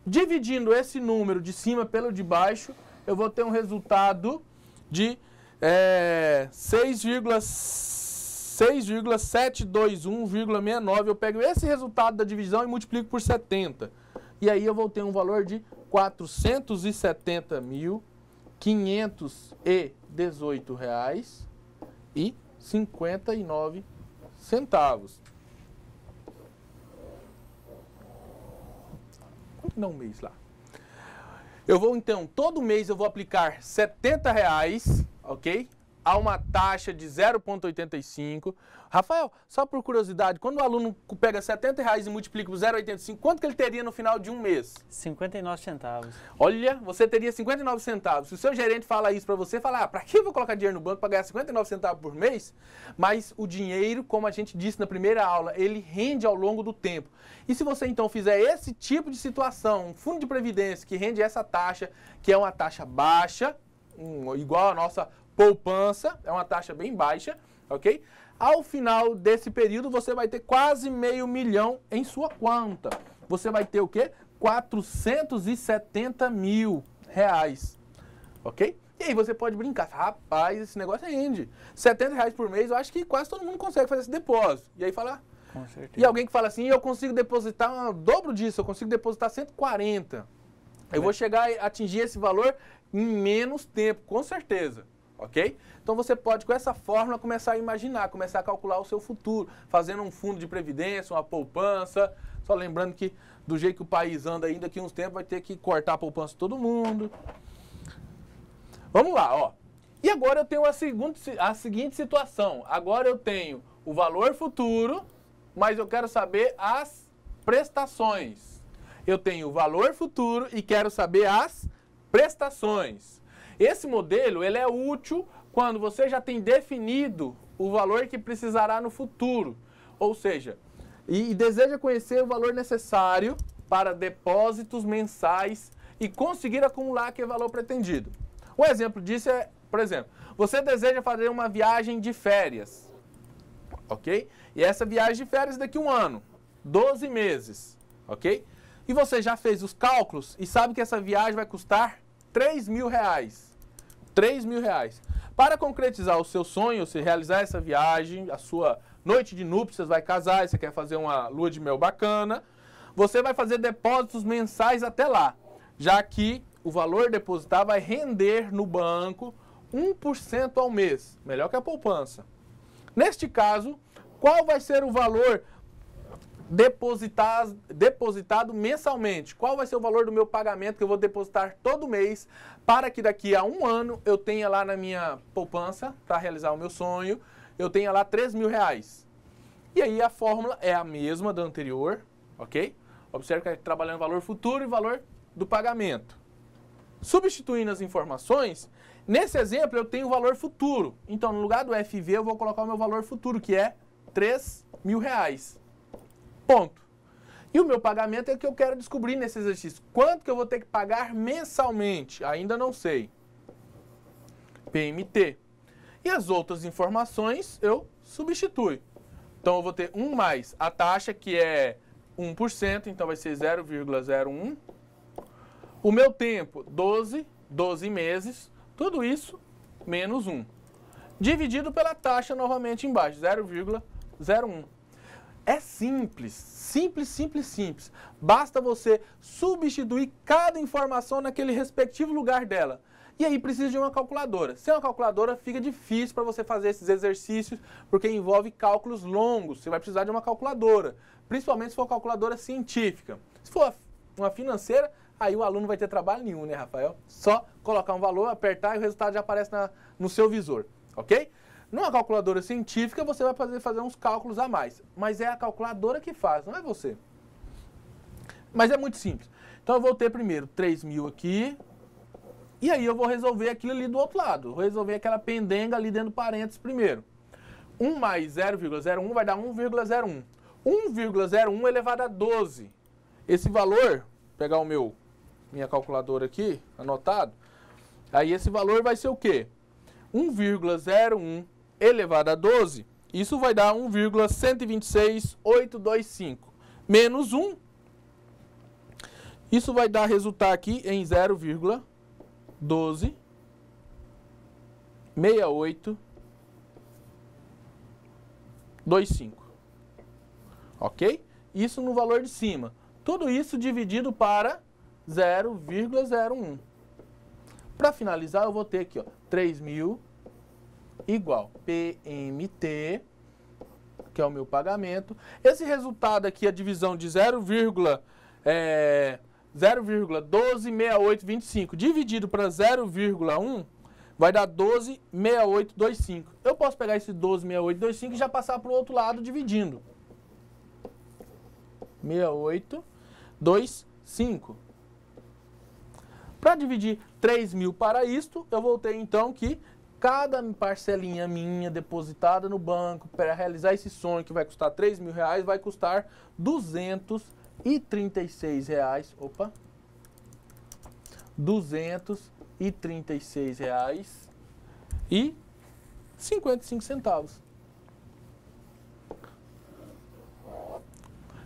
Dividindo esse número de cima pelo de baixo, eu vou ter um resultado de 6,721,69. Eu pego esse resultado da divisão e multiplico por 70. E aí eu vou ter um valor de R$ 470.518,59. Quanto dá um mês lá? Eu vou então, todo mês eu vou aplicar R$ 70, ok? A uma taxa de 0,85. Rafael, só por curiosidade, quando o aluno pega R$ 70 e multiplica por 0,85, quanto que ele teria no final de um mês? 59 centavos. Olha, você teria 59 centavos. Se o seu gerente fala isso para você, fala, para que eu vou colocar dinheiro no banco para ganhar 59 centavos por mês? Mas o dinheiro, como a gente disse na primeira aula, ele rende ao longo do tempo. E se você então fizer esse tipo de situação, um fundo de previdência que rende essa taxa, que é uma taxa baixa, igual a nossa poupança, é uma taxa bem baixa, ok? Ao final desse período, você vai ter quase R$500 mil em sua conta. Você vai ter o quê? 470 mil reais, ok? E aí você pode brincar, rapaz, esse negócio rende. R$ 70 por mês, eu acho que quase todo mundo consegue fazer esse depósito. E aí fala... Com certeza. E alguém que fala assim, eu consigo depositar o dobro disso, eu consigo depositar 140. Eu vou chegar a atingir esse valor em menos tempo, com certeza. Ok? Então você pode, com essa fórmula, começar a imaginar, começar a calcular o seu futuro, fazendo um fundo de previdência, uma poupança. Só lembrando que, do jeito que o país anda ainda, daqui a uns tempos vai ter que cortar a poupança de todo mundo. Vamos lá, ó. E agora eu tenho a seguinte situação. Agora eu tenho o valor futuro, mas eu quero saber as prestações. Eu tenho o valor futuro e quero saber as prestações. Esse modelo, ele é útil quando você já tem definido o valor que precisará no futuro. Ou seja, e deseja conhecer o valor necessário para depósitos mensais e conseguir acumular aquele valor pretendido. Um exemplo disso é, por exemplo, você deseja fazer uma viagem de férias, ok? E essa viagem de férias daqui a um ano, 12 meses, ok? E você já fez os cálculos e sabe que essa viagem vai custar R$3.000. R$3.000. Para concretizar o seu sonho, você realizar essa viagem, a sua noite de núpcias, vai casar e você quer fazer uma lua de mel bacana, você vai fazer depósitos mensais até lá, já que o valor depositado vai render no banco 1% ao mês, melhor que a poupança. Neste caso, qual vai ser o valor depositado mensalmente? Qual vai ser o valor do meu pagamento que eu vou depositar todo mês para que daqui a um ano eu tenha lá na minha poupança, para realizar o meu sonho, eu tenha lá R$3.000. E aí a fórmula é a mesma da anterior, ok? Observe que a gente está trabalhando valor futuro e valor do pagamento. Substituindo as informações, nesse exemplo eu tenho o valor futuro. Então, no lugar do FV, eu vou colocar o meu valor futuro, que é R$3.000. Ponto. E o meu pagamento é o que eu quero descobrir nesse exercício. Quanto que eu vou ter que pagar mensalmente? Ainda não sei. PMT. E as outras informações eu substituo. Então, eu vou ter 1 mais a taxa, que é 1%, então vai ser 0,01. O meu tempo, 12 meses, tudo isso menos 1. Dividido pela taxa novamente embaixo, 0,01. É simples, simples. Basta você substituir cada informação naquele respectivo lugar dela. E aí precisa de uma calculadora. Sem uma calculadora fica difícil para você fazer esses exercícios, porque envolve cálculos longos. Você vai precisar de uma calculadora, principalmente se for uma calculadora científica. Se for uma financeira, aí o aluno vai ter trabalho nenhum, né, Rafael? Só colocar um valor, apertar e o resultado já aparece no seu visor, ok? Numa calculadora científica, você vai fazer uns cálculos a mais. Mas é a calculadora que faz, não é você. Mas é muito simples. Então, eu vou ter primeiro 3.000 aqui. E aí, eu vou resolver aquilo ali do outro lado. Vou resolver aquela pendenga ali dentro do parênteses primeiro. 1 mais 0,01 vai dar 1,01. 1,01 elevado a 12. Esse valor, vou pegar minha calculadora aqui, anotado. Aí, esse valor vai ser o quê? 1,01 elevado a 12, isso vai dar 1,126825 menos 1, isso vai dar resultado aqui em 0,126825, ok? Isso no valor de cima. Tudo isso dividido para 0,01. Para finalizar, eu vou ter aqui, ó, 3.000 igual PMT, que é o meu pagamento. Esse resultado aqui, a divisão de 0,126825 dividido para 0,1 vai dar 126825. Eu posso pegar esse 126825 e já passar para o outro lado dividindo. 6825. Para dividir 3.000 para isto, eu vou ter então que cada parcelinha minha depositada no banco para realizar esse sonho que vai custar R$3.000 vai custar R$236. Opa! R$236,55.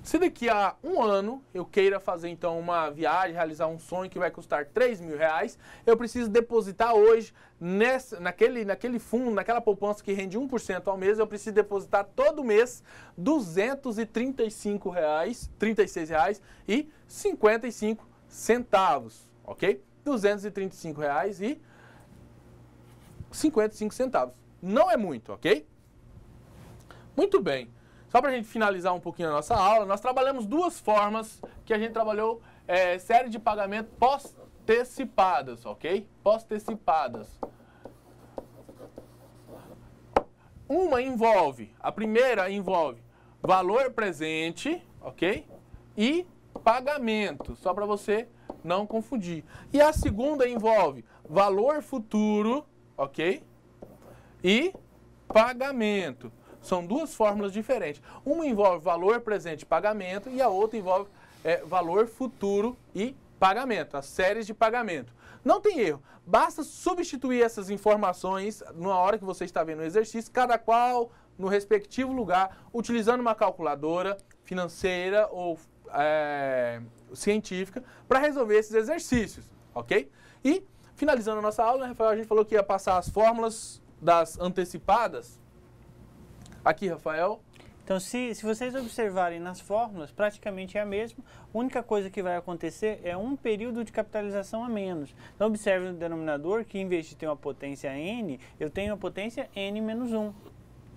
Se daqui a um ano eu queira fazer então uma viagem, realizar um sonho que vai custar R$3.000, eu preciso depositar hoje naquele fundo, naquela poupança que rende 1% ao mês, eu preciso depositar todo mês R$236,55, ok? R$235,55. Não é muito, ok? Muito bem. Só para a gente finalizar um pouquinho a nossa aula, nós trabalhamos duas formas que a gente trabalhou, série de pagamento pós-antecipadas, ok? Pós-antecipadas. A primeira envolve valor presente, ok? E pagamento, só para você não confundir. E a segunda envolve valor futuro, ok? E pagamento. São duas fórmulas diferentes. Uma envolve valor presente e pagamento e a outra envolve valor futuro e pagamento, as séries de pagamento. Não tem erro, basta substituir essas informações na hora que você está vendo o exercício, cada qual no respectivo lugar, utilizando uma calculadora financeira ou científica para resolver esses exercícios, ok? E, finalizando a nossa aula, né, Rafael, a gente falou que ia passar as fórmulas das antecipadas. Aqui, Rafael. Então, se vocês observarem nas fórmulas, praticamente é a mesma. A única coisa que vai acontecer é um período de capitalização a menos. Então, observe no denominador que, em vez de ter uma potência n, eu tenho a potência n menos 1.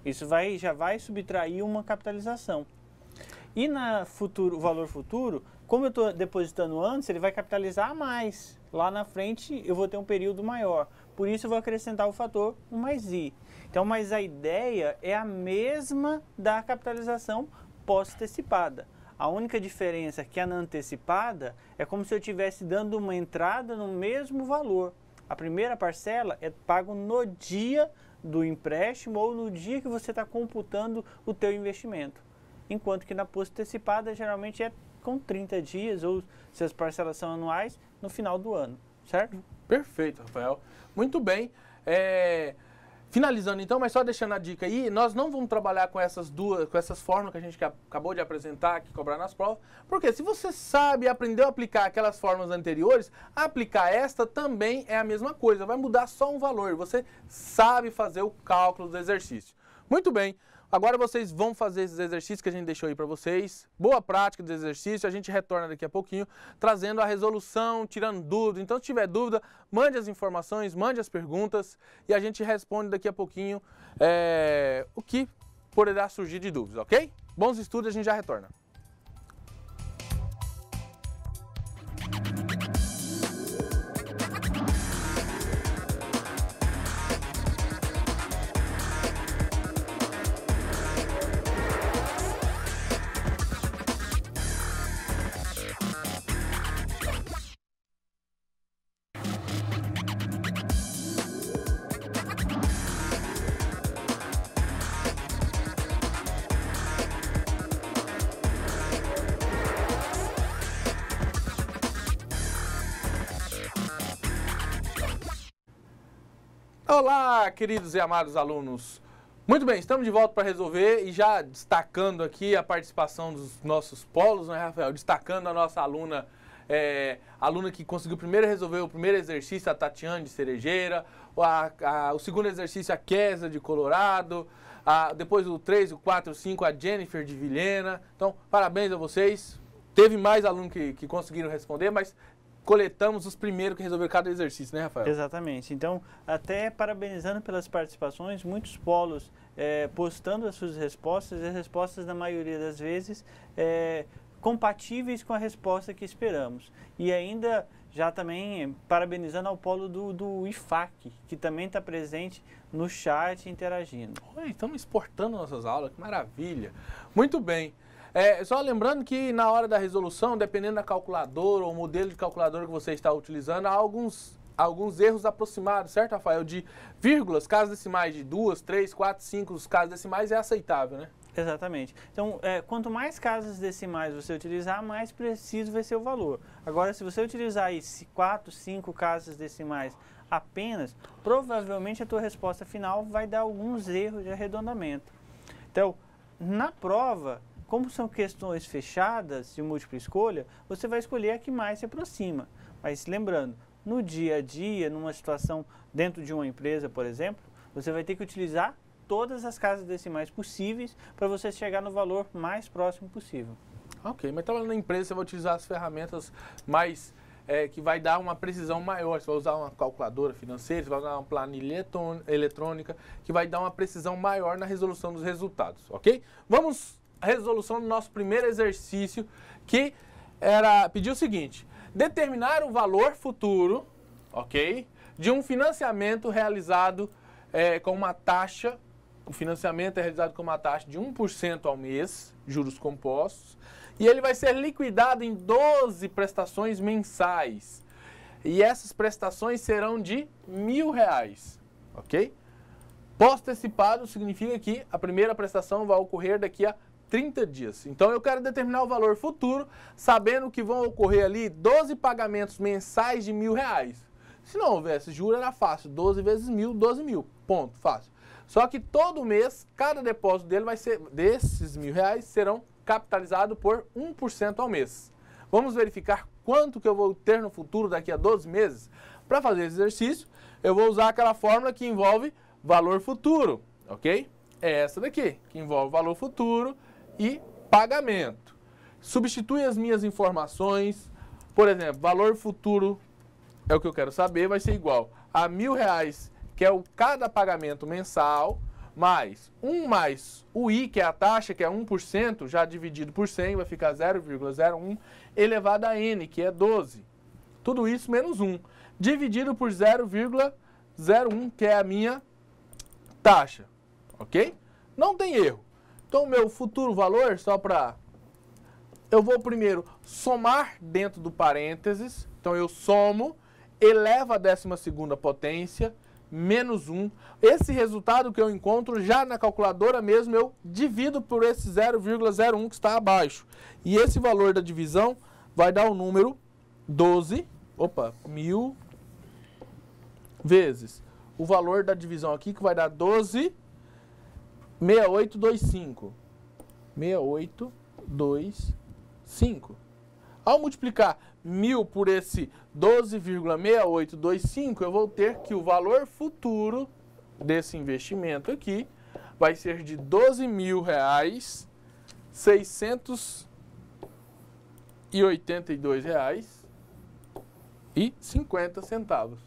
Isso já vai subtrair uma capitalização. E na valor futuro, como eu estou depositando antes, ele vai capitalizar a mais. Lá na frente, eu vou ter um período maior. Por isso, eu vou acrescentar o fator 1 mais i. Então, mas a ideia é a mesma da capitalização pós-antecipada. A única diferença é que a na antecipada é como se eu estivesse dando uma entrada no mesmo valor. A primeira parcela é pago no dia do empréstimo ou no dia que você está computando o teu investimento. Enquanto que na post-antecipada geralmente é com 30 dias ou, se as parcelas são anuais, no final do ano, certo? Perfeito, Rafael. Muito bem. Finalizando então, mas só deixando a dica aí, nós não vamos trabalhar com essas fórmulas que a gente acabou de apresentar, que cobrar nas provas, porque se você sabe, aprendeu a aplicar aquelas fórmulas anteriores, aplicar esta também é a mesma coisa, vai mudar só um valor, você sabe fazer o cálculo do exercício. Muito bem, agora vocês vão fazer esses exercícios que a gente deixou aí para vocês, boa prática do exercício, a gente retorna daqui a pouquinho, trazendo a resolução, tirando dúvida. Então, se tiver dúvida, mande as informações, mande as perguntas e a gente responde daqui a pouquinho o que poderá surgir de dúvidas, ok? Bons estudos, a gente já retorna. Olá, queridos e amados alunos. Muito bem, estamos de volta para resolver e já destacando aqui a participação dos nossos polos, né, Rafael? Destacando a nossa aluna, aluna que conseguiu primeiro resolver o primeiro exercício, a Tatiane de Cerejeira, o segundo exercício, a Kézia de Colorado, depois o 3, o 4, o 5, a Jennifer de Vilhena. Então, parabéns a vocês. Teve mais alunos que conseguiram responder, mas coletamos os primeiros que resolveram cada exercício, né, Rafael? Exatamente. Então, até parabenizando pelas participações, muitos polos postando as suas respostas, e as respostas, na maioria das vezes, compatíveis com a resposta que esperamos. E ainda, já também, parabenizando ao polo do IFAC, que também está presente no chat interagindo. Oi, estamos exportando nossas aulas, que maravilha. Muito bem. Só lembrando que na hora da resolução, dependendo da calculadora ou modelo de calculadora que você está utilizando, há alguns erros aproximados, certo, Rafael? De vírgulas, casas decimais de 2, 3, 4, 5 casas decimais é aceitável, né? Exatamente. Então, quanto mais casas decimais você utilizar, mais preciso vai ser o valor. Agora, se você utilizar aí 4, 5 casas decimais apenas, provavelmente a tua resposta final vai dar alguns erros de arredondamento. Então, na prova, como são questões fechadas de múltipla escolha, você vai escolher a que mais se aproxima. Mas lembrando, no dia a dia, numa situação dentro de uma empresa, por exemplo, você vai ter que utilizar todas as casas decimais possíveis para você chegar no valor mais próximo possível. Ok, mas trabalhando na empresa, você vai utilizar as ferramentas mais que vai dar uma precisão maior. Você vai usar uma calculadora financeira, você vai usar uma planilha eletrônica, que vai dar uma precisão maior na resolução dos resultados, ok? Vamos à resolução do nosso primeiro exercício, que pediu o seguinte: determinar o valor futuro, ok, de um financiamento realizado com uma taxa. O financiamento é realizado com uma taxa de 1% ao mês, juros compostos, e ele vai ser liquidado em 12 prestações mensais. E essas prestações serão de R$1.000, ok? Pós-antecipado significa que a primeira prestação vai ocorrer daqui a 30 dias. Então eu quero determinar o valor futuro, sabendo que vão ocorrer ali 12 pagamentos mensais de R$1.000. Se não houvesse juros, era fácil. 12 vezes 1.000, 12.000. Ponto, fácil. Só que todo mês, cada depósito dele vai ser, desses R$1.000, serão capitalizados por 1% ao mês. Vamos verificar quanto que eu vou ter no futuro daqui a 12 meses? Para fazer esse exercício, eu vou usar aquela fórmula que envolve valor futuro, ok? É essa daqui, que envolve valor futuro e pagamento. Substitui as minhas informações. Por exemplo, valor futuro é o que eu quero saber, vai ser igual a R$1.000, que é cada pagamento mensal, mais o I, que é a taxa, que é 1%, já dividido por 100, vai ficar 0,01, elevado a N, que é 12. Tudo isso menos 1, dividido por 0,01, que é a minha taxa, ok? Não tem erro. Então, o meu futuro valor, só para eu vou primeiro somar dentro do parênteses. Então eu somo, elevo a 12ª potência, menos 1. Esse resultado que eu encontro já na calculadora mesmo, eu divido por esse 0,01 que está abaixo. E esse valor da divisão vai dar o número 1000 vezes o valor da divisão aqui, que vai dar 12,6825. 6825. Ao multiplicar 1000 por esse 12,6825, eu vou ter que o valor futuro desse investimento aqui vai ser de R$ 12.682,50.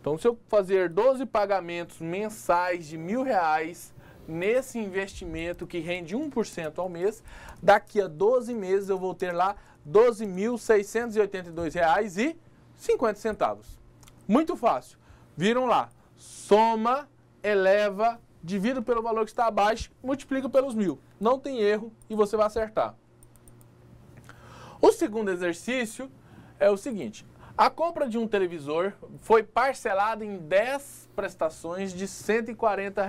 Então, se eu fazer 12 pagamentos mensais de R$1.000 nesse investimento que rende 1% ao mês, daqui a 12 meses eu vou ter lá R$ 12.682,50. Muito fácil. Viram lá? Soma, eleva, divide pelo valor que está abaixo, multiplica pelos 1.000. Não tem erro e você vai acertar. O segundo exercício é o seguinte. A compra de um televisor foi parcelada em 10 prestações de R$ 140,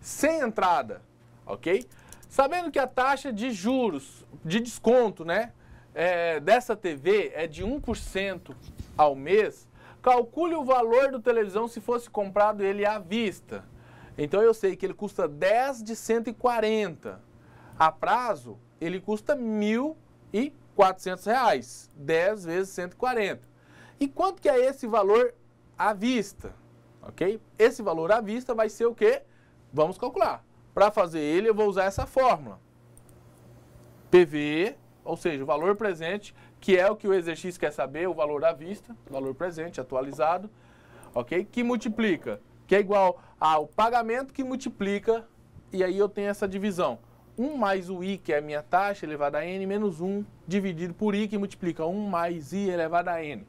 sem entrada, ok? Sabendo que a taxa de juros, de desconto, né, dessa TV é de 1% ao mês, calcule o valor do televisão se fosse comprado ele à vista. Então eu sei que ele custa 10 de 140. A prazo, ele custa R$ 1.400, 10 vezes 140. E quanto que é esse valor à vista? Ok? Esse valor à vista vai ser o quê? Vamos calcular. Para fazer ele, eu vou usar essa fórmula. PV, ou seja, o valor presente, que é o que o exercício quer saber, o valor à vista, valor presente atualizado, ok? Que multiplica, que é igual ao pagamento que multiplica, e aí eu tenho essa divisão. 1 mais o I, que é a minha taxa, elevado a N, menos 1, dividido por I, que multiplica 1 mais I, elevado a N.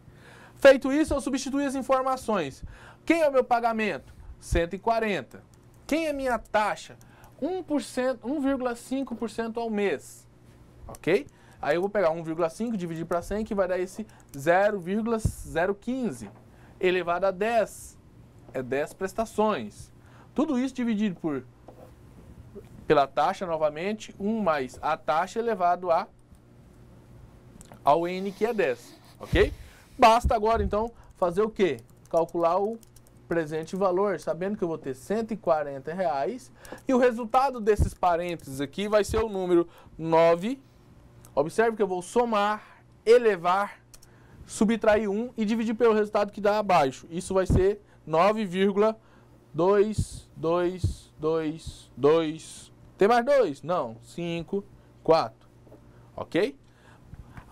Feito isso, eu substituo as informações. Quem é o meu pagamento? 140. Quem é a minha taxa? 1,5% ao mês. Ok? Aí eu vou pegar 1,5, dividir para 100, que vai dar esse 0,015. Elevado a 10. É 10 prestações. Tudo isso dividido pela taxa, novamente, 1 mais a taxa elevado ao N, que é 10. Ok? Basta agora, então, fazer o quê? Calcular o presente valor, sabendo que eu vou ter R$ 140 e o resultado desses parênteses aqui vai ser o número 9. Observe que eu vou somar, elevar, subtrair 1 e dividir pelo resultado que dá abaixo. Isso vai ser 9,2222. Tem mais 2? Não. 5, 4. Ok?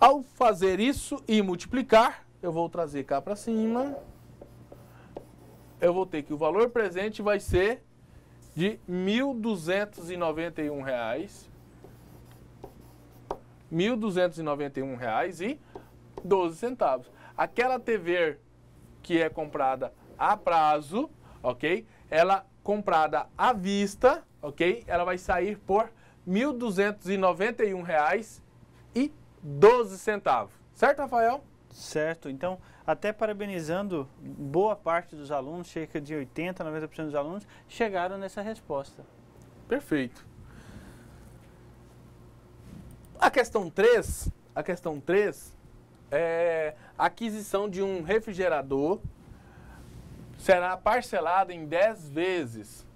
Ao fazer isso e multiplicar, eu vou trazer cá para cima. Eu vou ter que o valor presente vai ser de R$ 1.291. R$ 1.291,12. Aquela TV que é comprada a prazo, ok? Ela comprada à vista, ok? Ela vai sair por R$ 1.291,12. Certo, Rafael? Certo. Então, até parabenizando, boa parte dos alunos, cerca de 80%, 90% dos alunos, chegaram nessa resposta. Perfeito. A questão 3 é a aquisição de um refrigerador. Será parcelada em 10 vezes.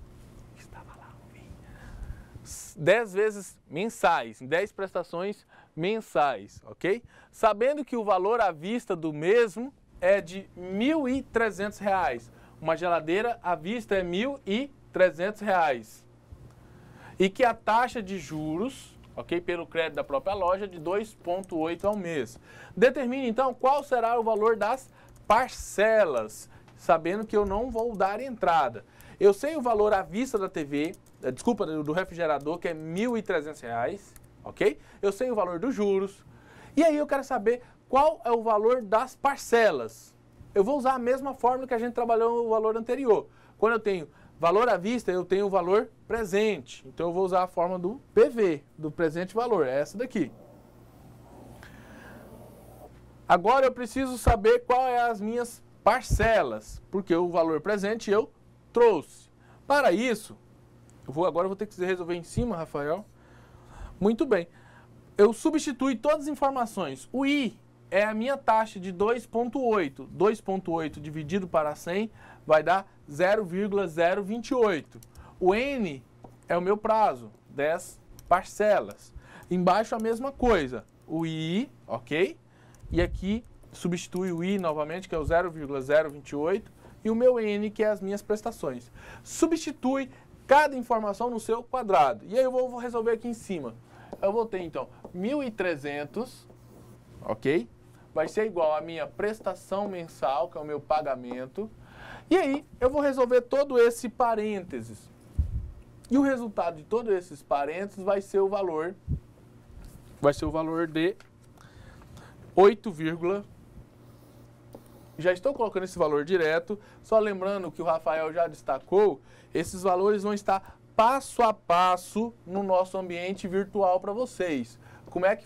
10 vezes mensais, em 10 prestações mensais, ok? Sabendo que o valor à vista do mesmo é de R$ 1.300. Uma geladeira à vista é R$ 1.300. E que a taxa de juros, ok, pelo crédito da própria loja, é de 2,8 ao mês. Determine, então, qual será o valor das parcelas, sabendo que eu não vou dar entrada. Eu sei o valor à vista da TV, do refrigerador, que é R$ 1.300, ok? Eu sei o valor dos juros. E aí eu quero saber qual é o valor das parcelas. Eu vou usar a mesma fórmula que a gente trabalhou no valor anterior. Quando eu tenho valor à vista, eu tenho o valor presente. Então, eu vou usar a forma do PV, do presente valor. É essa daqui. Agora, eu preciso saber qual é as minhas parcelas, porque o valor presente eu trouxe. Para isso, agora eu vou ter que resolver em cima, Rafael. Muito bem. Eu substituo todas as informações. O I é a minha taxa de 2,8. 2,8 dividido para 100 vai dar 0,028. O N é o meu prazo, 10 parcelas. Embaixo a mesma coisa. O I, ok? E aqui substitui o I novamente, que é o 0,028. E o meu N, que é as minhas prestações. Substitui cada informação no seu quadrado. E aí eu vou resolver aqui em cima. Eu vou ter, então, 1.300, ok? Vai ser igual à minha prestação mensal, que é o meu pagamento. E aí, eu vou resolver todo esse parênteses. E o resultado de todos esses parênteses vai ser o valor de 8, já estou colocando esse valor direto, só lembrando que o Rafael já destacou, esses valores vão estar passo a passo no nosso ambiente virtual para vocês. Como é que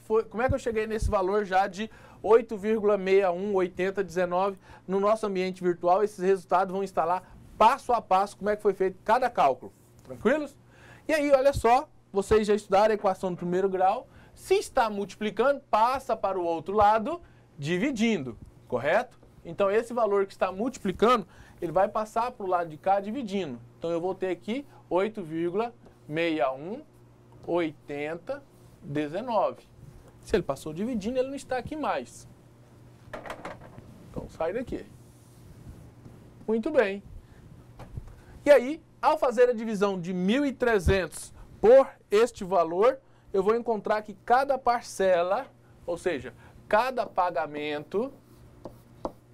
eu cheguei nesse valor já de 8,618019 no nosso ambiente virtual? Esses resultados vão estar lá passo a passo, como é que foi feito cada cálculo. Tranquilos? E aí, olha só, vocês já estudaram a equação do primeiro grau. Se está multiplicando, passa para o outro lado, dividindo, correto? Então, esse valor que está multiplicando, ele vai passar para o lado de cá dividindo. Então, eu vou ter aqui 8,618019. Se ele passou dividindo, ele não está aqui mais. Então, sai daqui. Muito bem. E aí, ao fazer a divisão de 1.300 por este valor, eu vou encontrar que cada parcela, ou seja, cada pagamento,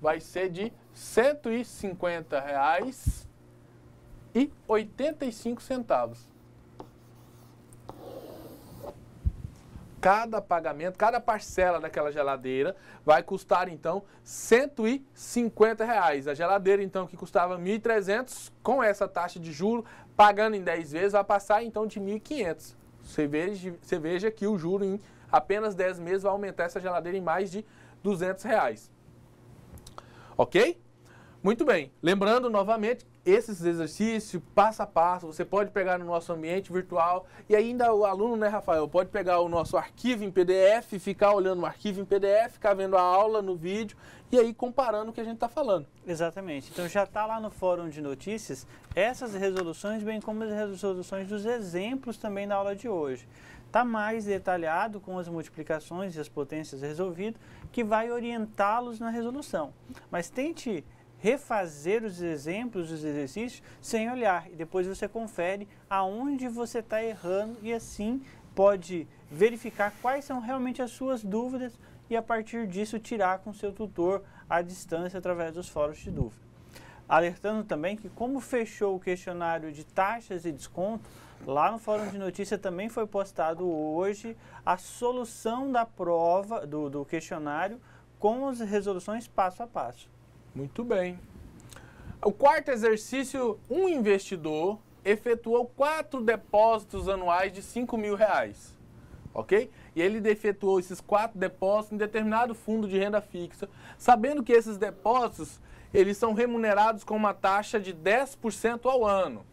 vai ser de R$ 150,85. Cada pagamento, cada parcela daquela geladeira vai custar, então, R$ 150. A geladeira, então, que custava R$ 1.300, com essa taxa de juros, pagando em 10 vezes, vai passar, então, de R$ 1.500. Você veja que o juro em apenas 10 meses vai aumentar essa geladeira em mais de R$ 200. Ok? Muito bem. Lembrando, novamente, esses exercícios, passo a passo, você pode pegar no nosso ambiente virtual e ainda o aluno, né, Rafael, pode pegar o nosso arquivo em PDF, ficar olhando o arquivo em PDF, ficar vendo a aula no vídeo e aí comparando o que a gente está falando. Exatamente. Então já está lá no fórum de notícias essas resoluções, bem como as resoluções dos exemplos também na aula de hoje. Está mais detalhado com as multiplicações e as potências resolvidas, que vai orientá-los na resolução. Mas tente refazer os exemplos, os exercícios, sem olhar. E depois você confere aonde você está errando e assim pode verificar quais são realmente as suas dúvidas e a partir disso tirar com seu tutor à distância através dos fóruns de dúvida. Alertando também que como fechou o questionário de taxas e desconto, lá no fórum de notícia também foi postado hoje a solução da prova, do questionário, com as resoluções passo a passo. Muito bem. O quarto exercício, um investidor efetuou 4 depósitos anuais de R$ 5.000, ok? E ele efetuou esses 4 depósitos em determinado fundo de renda fixa, sabendo que esses depósitos, eles são remunerados com uma taxa de 10% ao ano,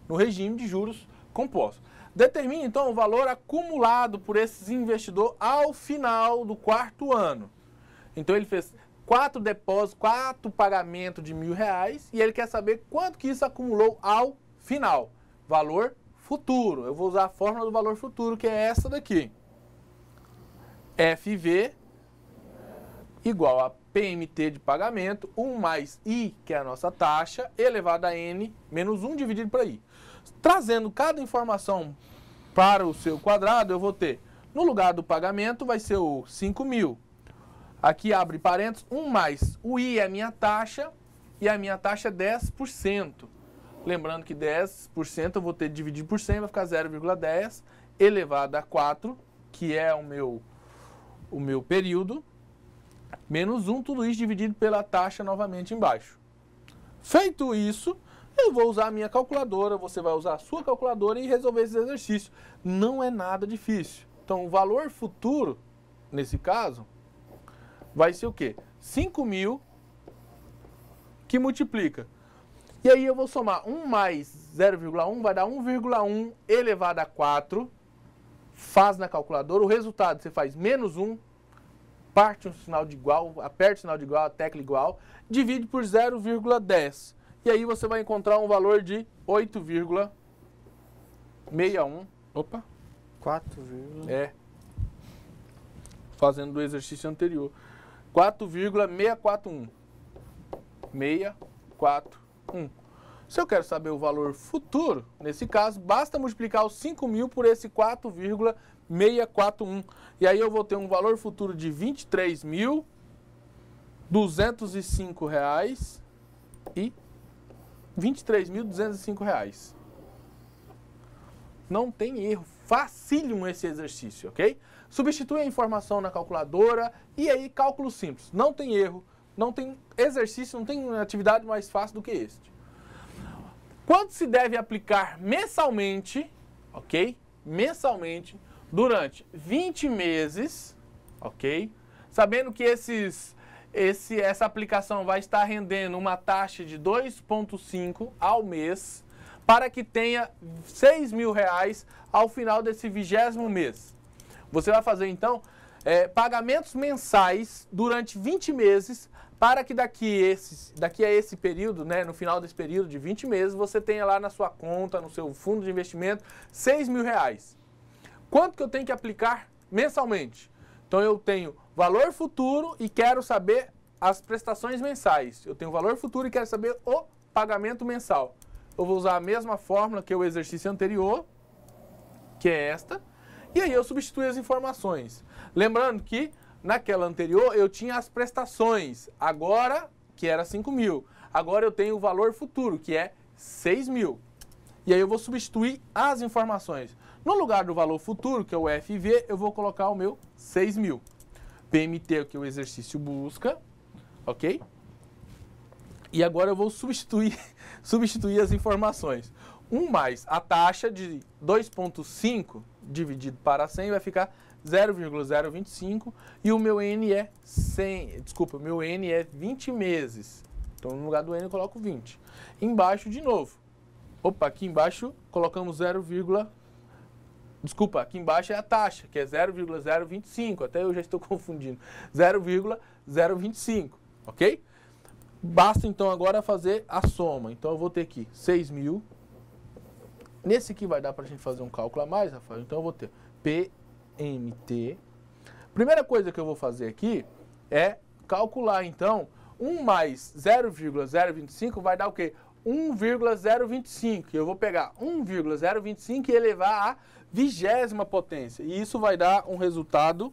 no regime de juros compostos. Determine, então, o valor acumulado por esses investidores ao final do 4º ano. Então, ele fez 4 depósitos, 4 pagamentos de R$ 1.000 e ele quer saber quanto que isso acumulou ao final. Valor futuro. Eu vou usar a fórmula do valor futuro, que é essa daqui. FV igual a PMT de pagamento, 1 mais I, que é a nossa taxa, elevado a N, menos 1 dividido por I. Trazendo cada informação para o seu quadrado, eu vou ter, no lugar do pagamento, vai ser o 5.000. Aqui abre parênteses, 1 mais o I é a minha taxa e a minha taxa é 10%. Lembrando que 10% eu vou ter dividido por 100, vai ficar 0,10 elevado a 4, que é o meu período, menos 1, tudo isso dividido pela taxa novamente embaixo. Feito isso, Eu vou usar a minha calculadora, você vai usar a sua calculadora e resolver esse exercício. Não é nada difícil. Então, o valor futuro, nesse caso, vai ser o quê? 5.000 que multiplica. E aí eu vou somar 1 mais 0,1 vai dar 1,1 elevado a 4. Faz na calculadora. O resultado você faz menos 1. Parte um sinal de igual, aperte o sinal de igual, a tecla igual. Divide por 0,10. E aí você vai encontrar um valor de 8,61. Opa. 4, Fazendo do exercício anterior. 4,641. 641. Se eu quero saber o valor futuro, nesse caso, basta multiplicar os 5.000 por esse 4,641. E aí eu vou ter um valor futuro de R$ 23.205 e R$ 23.205. Não tem erro. Facílimo esse exercício, ok? Substitui a informação na calculadora e aí cálculo simples. Não tem erro, não tem exercício, não tem atividade mais fácil do que este. Quanto se deve aplicar mensalmente, ok? Mensalmente, durante 20 meses, ok? Sabendo que essa aplicação vai estar rendendo uma taxa de 2,5 ao mês, para que tenha R$ 6.000 ao final desse 20º mês. Você vai fazer, então, pagamentos mensais durante 20 meses, para que daqui a esse período, né, no final desse período de 20 meses, você tenha lá na sua conta, no seu fundo de investimento, R$ 6.000. Quanto que eu tenho que aplicar mensalmente? Então, eu tenho valor futuro e quero saber as prestações mensais. Eu tenho valor futuro e quero saber o pagamento mensal. Eu vou usar a mesma fórmula que o exercício anterior, que é esta, e aí eu substituo as informações. Lembrando que naquela anterior eu tinha as prestações, agora, que era 5.000. Agora eu tenho o valor futuro, que é 6.000. E aí eu vou substituir as informações. No lugar do valor futuro, que é o FV, eu vou colocar o meu 6.000. PMT, que o exercício busca, ok? E agora eu vou substituir as informações. 1 mais a taxa de 2,5 dividido para 100 vai ficar 0,025 e o meu N é 100, desculpa, o meu N é 20 meses. Então no lugar do N eu coloco 20. Embaixo de novo. Opa, aqui embaixo colocamos 0, desculpa, aqui embaixo é a taxa, que é 0,025, até eu já estou confundindo. 0,025, ok? Basta então agora fazer a soma. Então eu vou ter aqui 6.000. Nesse aqui vai dar para a gente fazer um cálculo a mais, Rafael. Então eu vou ter PMT. Primeira coisa que eu vou fazer aqui é calcular então 1 mais 0,025 vai dar o quê? 1,025. Eu vou pegar 1,025 e elevar a 20ª potência. E isso vai dar um resultado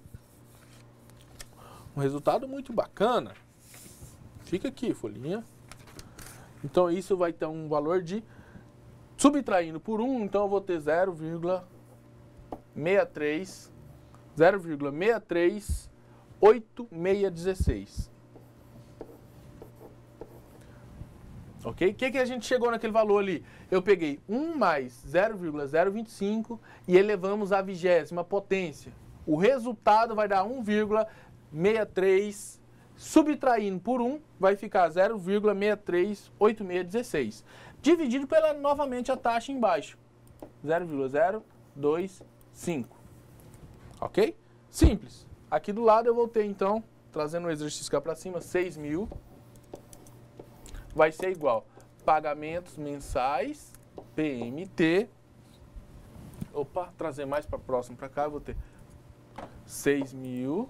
muito bacana. Fica aqui, folhinha. Então, isso vai ter um valor de... Subtraindo por 1, então eu vou ter 0,638616. Ok? O que a gente chegou naquele valor ali? Eu peguei 1 mais 0,025 e elevamos a 20ª potência. O resultado vai dar 1,63. Subtraindo por 1, vai ficar 0,638616. Dividido pela, novamente, a taxa embaixo. 0,025. Ok? Simples. Aqui do lado eu vou ter, então, trazendo o exercício cá para cima, 6.000. Vai ser igual pagamentos mensais, PMT. Opa, trazer mais para próximo para cá, eu vou ter 6.000.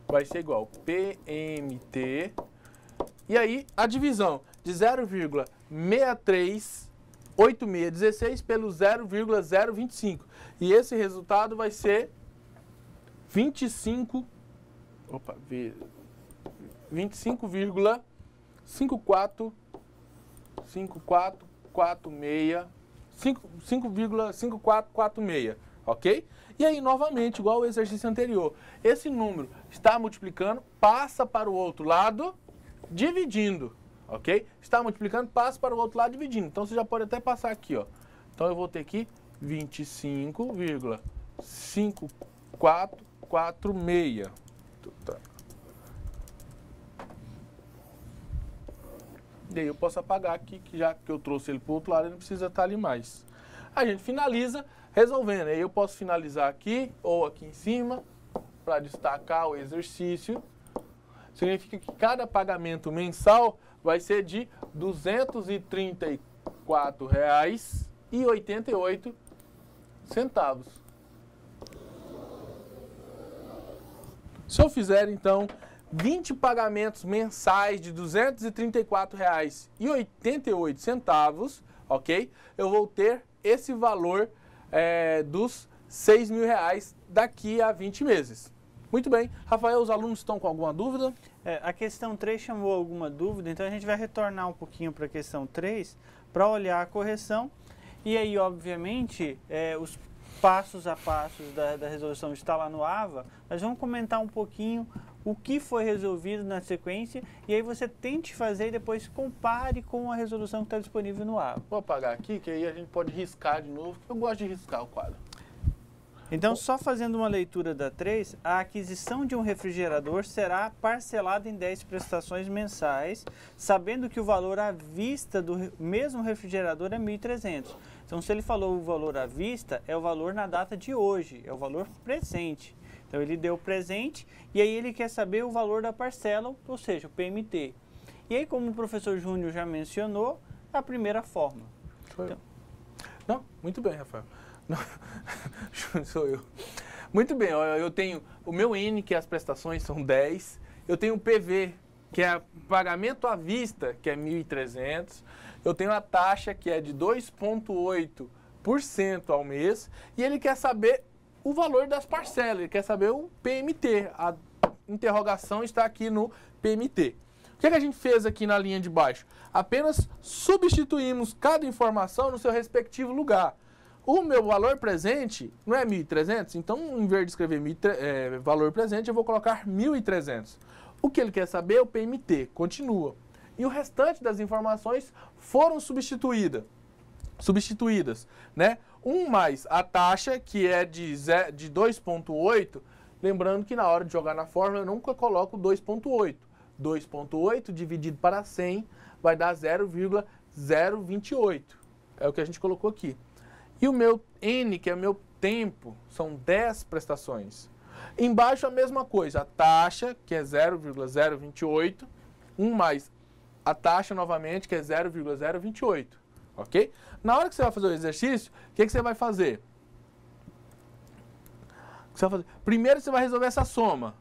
Vai ser igual PMT. E aí, a divisão de 0,638616 pelo 0,025. E esse resultado vai ser 5,5446, ok? E aí, novamente, igual ao exercício anterior, esse número está multiplicando, passa para o outro lado, dividindo. ok? Está multiplicando, passa para o outro lado dividindo. Então, você já pode até passar aqui, ó. Então, eu vou ter aqui 25,5446. E aí eu posso apagar aqui, que já que eu trouxe ele para o outro lado, ele não precisa estar ali mais. A gente finaliza resolvendo. Aí eu posso finalizar aqui ou aqui em cima para destacar o exercício. Significa que cada pagamento mensal vai ser de R$ 234,88. Se eu fizer, então, 20 pagamentos mensais de R$ 234,88, ok? Eu vou ter esse valor dos R$ 6.000 daqui a 20 meses. Muito bem. Rafael, os alunos estão com alguma dúvida? A questão 3 chamou alguma dúvida, então a gente vai retornar um pouquinho para a questão 3 para olhar a correção. E aí, obviamente, os passos a passos da resolução está lá no AVA, mas vamos comentar um pouquinho o que foi resolvido na sequência e aí você tente fazer e depois compare com a resolução que está disponível no AVA. Vou apagar aqui, que aí a gente pode riscar de novo. Eu gosto de riscar o quadro. Então, só fazendo uma leitura da 3, a aquisição de um refrigerador será parcelada em 10 prestações mensais, sabendo que o valor à vista do mesmo refrigerador é R$ 1.300. Então, se ele falou o valor à vista, é o valor na data de hoje, é o valor presente. Então, ele deu o presente e aí ele quer saber o valor da parcela, ou seja, o PMT. E aí, como o professor Júnior já mencionou, a primeira forma. Então, não, muito bem, Rafael. Não, sou eu. Muito bem, eu tenho o meu N, que as prestações são 10. Eu tenho o PV, que é pagamento à vista, que é 1.300. Eu tenho a taxa, que é de 2,8% ao mês. E ele quer saber o valor das parcelas, ele quer saber o PMT. A interrogação está aqui no PMT. O que a gente fez aqui na linha de baixo? Apenas substituímos cada informação no seu respectivo lugar. O meu valor presente não é 1.300, então em vez de escrever valor presente, eu vou colocar 1.300. O que ele quer saber é o PMT, continua. E o restante das informações foram substituídas, né? Mais a taxa, que é de 2,8, lembrando que na hora de jogar na fórmula eu nunca coloco 2,8. 2,8 dividido para 100 vai dar 0,028. É o que a gente colocou aqui. E o meu N, que é o meu tempo, são 10 prestações. Embaixo a mesma coisa, a taxa, que é 0,028, mais a taxa novamente, que é 0,028, ok? Na hora que você vai fazer o exercício, o que você vai fazer? Primeiro você vai resolver essa soma.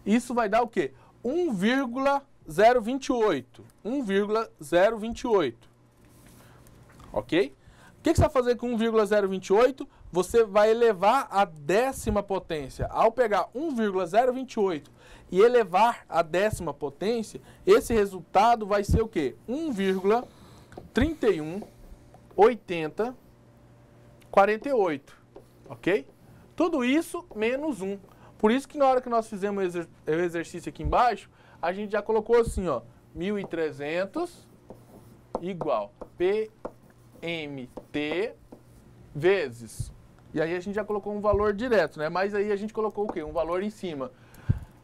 Isso vai dar o quê? 1,028. 1,028. Ok? O que você vai fazer com 1,028? Você vai elevar a 10ª potência. Ao pegar 1,028 e elevar a 10ª potência, esse resultado vai ser o quê? 1,318048. Ok? Tudo isso menos 1. Por isso que na hora que nós fizemos o exercício aqui embaixo, a gente já colocou assim, ó, 1.300 igual PMT vezes. E aí a gente já colocou um valor direto, né? Mas aí a gente colocou o quê? Um valor em cima.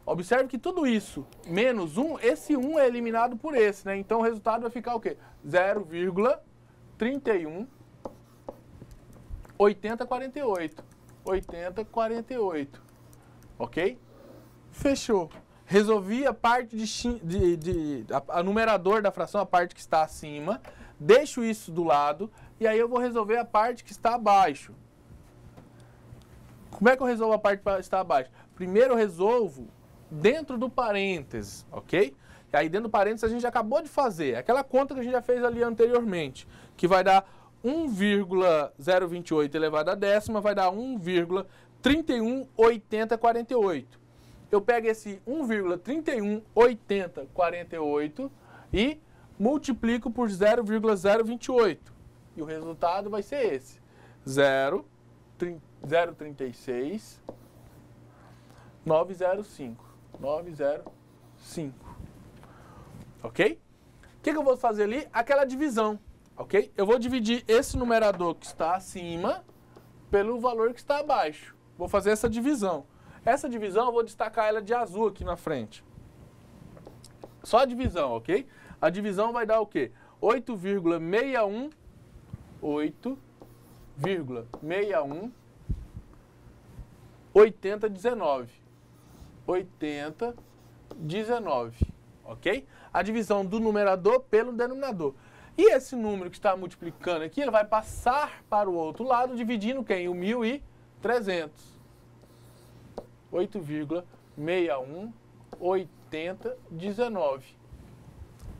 Observe que tudo isso, menos 1, esse 1 é eliminado por esse, né? Então o resultado vai ficar o quê? 0,318048. 8048. Ok? Fechou. Resolvi a parte a numerador da fração, a parte que está acima. Deixo isso do lado e aí eu vou resolver a parte que está abaixo. Como é que eu resolvo a parte que está abaixo? Primeiro eu resolvo dentro do parênteses, ok? E aí dentro do parênteses a gente acabou de fazer. Aquela conta que a gente já fez ali anteriormente, que vai dar 1,028 elevado à 10ª, vai dar 1,318048. Eu pego esse 1,318048 e multiplico por 0,028. E o resultado vai ser esse. 0,36 905. Ok? O que eu vou fazer ali? Aquela divisão, ok? Eu vou dividir esse numerador que está acima pelo valor que está abaixo. Vou fazer essa divisão. Essa divisão eu vou destacar ela de azul aqui na frente. Só a divisão, ok? A divisão vai dar o quê? 8,61 8019. 8019, ok? A divisão do numerador pelo denominador. E esse número que está multiplicando aqui, ele vai passar para o outro lado, dividindo quem? O 1.300. 8,61 8019.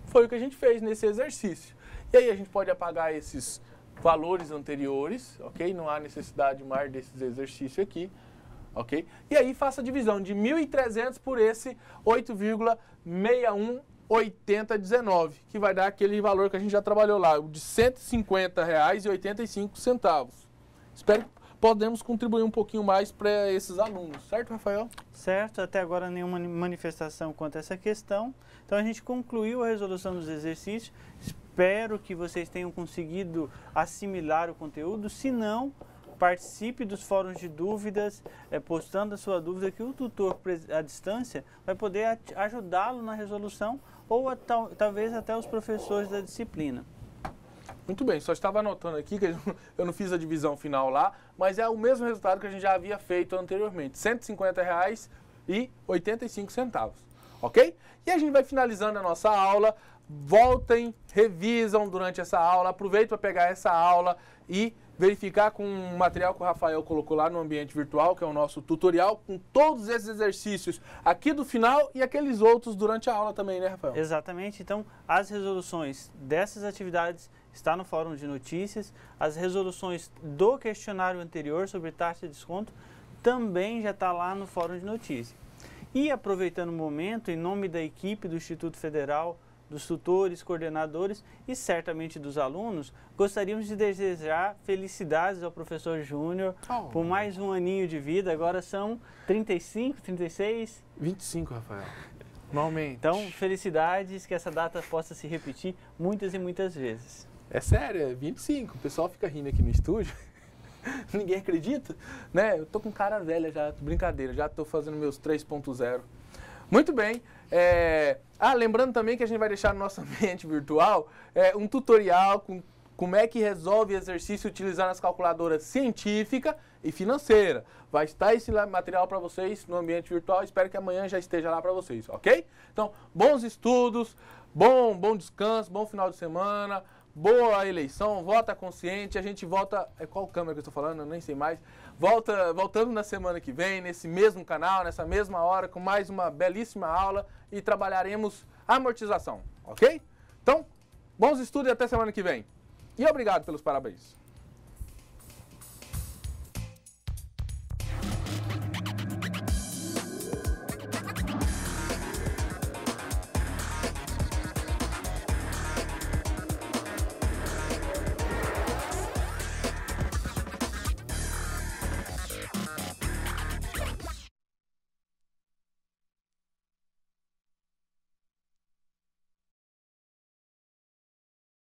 Foi o que a gente fez nesse exercício. E aí a gente pode apagar esses valores anteriores, ok? Não há necessidade mais desses exercícios aqui, ok? E aí faça a divisão de 1.300 por esse 8,61 8019, que vai dar aquele valor que a gente já trabalhou lá, o de R$ 150,85. Espero que podemos contribuir um pouquinho mais para esses alunos, certo, Rafael? Certo, até agora nenhuma manifestação quanto a essa questão. Então a gente concluiu a resolução dos exercícios. Espero que vocês tenham conseguido assimilar o conteúdo. Se não, participe dos fóruns de dúvidas, postando a sua dúvida, que o tutor à distância vai poder ajudá-lo na resolução, ou talvez até os professores da disciplina. Muito bem, só estava anotando aqui que eu não fiz a divisão final lá, mas é o mesmo resultado que a gente já havia feito anteriormente, R$ 150,85, ok? E a gente vai finalizando a nossa aula. Voltem, revisam durante essa aula, aproveitem para pegar essa aula e verificar com o material que o Rafael colocou lá no ambiente virtual, que é o nosso tutorial, com todos esses exercícios aqui do final e aqueles outros durante a aula também, né, Rafael? Exatamente. Então, as resoluções dessas atividades estão no fórum de notícias, as resoluções do questionário anterior sobre taxa de desconto também já está lá no fórum de notícias. E aproveitando o momento, em nome da equipe do Instituto Federal, dos tutores, coordenadores e certamente dos alunos, gostaríamos de desejar felicidades ao professor Júnior por mais um aninho de vida. Agora são 35, 36? 25, Rafael. Normalmente. Então, felicidades, que essa data possa se repetir muitas e muitas vezes. É sério, é 25. O pessoal fica rindo aqui no estúdio. Ninguém acredita, né? Eu tô com cara velha já, brincadeira, já tô fazendo meus 3.0. Muito bem. Lembrando também que a gente vai deixar no nosso ambiente virtual um tutorial com como é que resolve exercício utilizando as calculadoras científica e financeira. Vai estar esse material para vocês no ambiente virtual. Espero que amanhã já esteja lá para vocês, ok? Então, bons estudos, bom descanso, bom final de semana, boa eleição, vota consciente. A gente volta... Qual câmera que eu estou falando? Eu nem sei mais. Voltando na semana que vem, nesse mesmo canal, nessa mesma hora, com mais uma belíssima aula e trabalharemos amortização, ok? Então, bons estudos e até semana que vem. E obrigado pelos parabéns.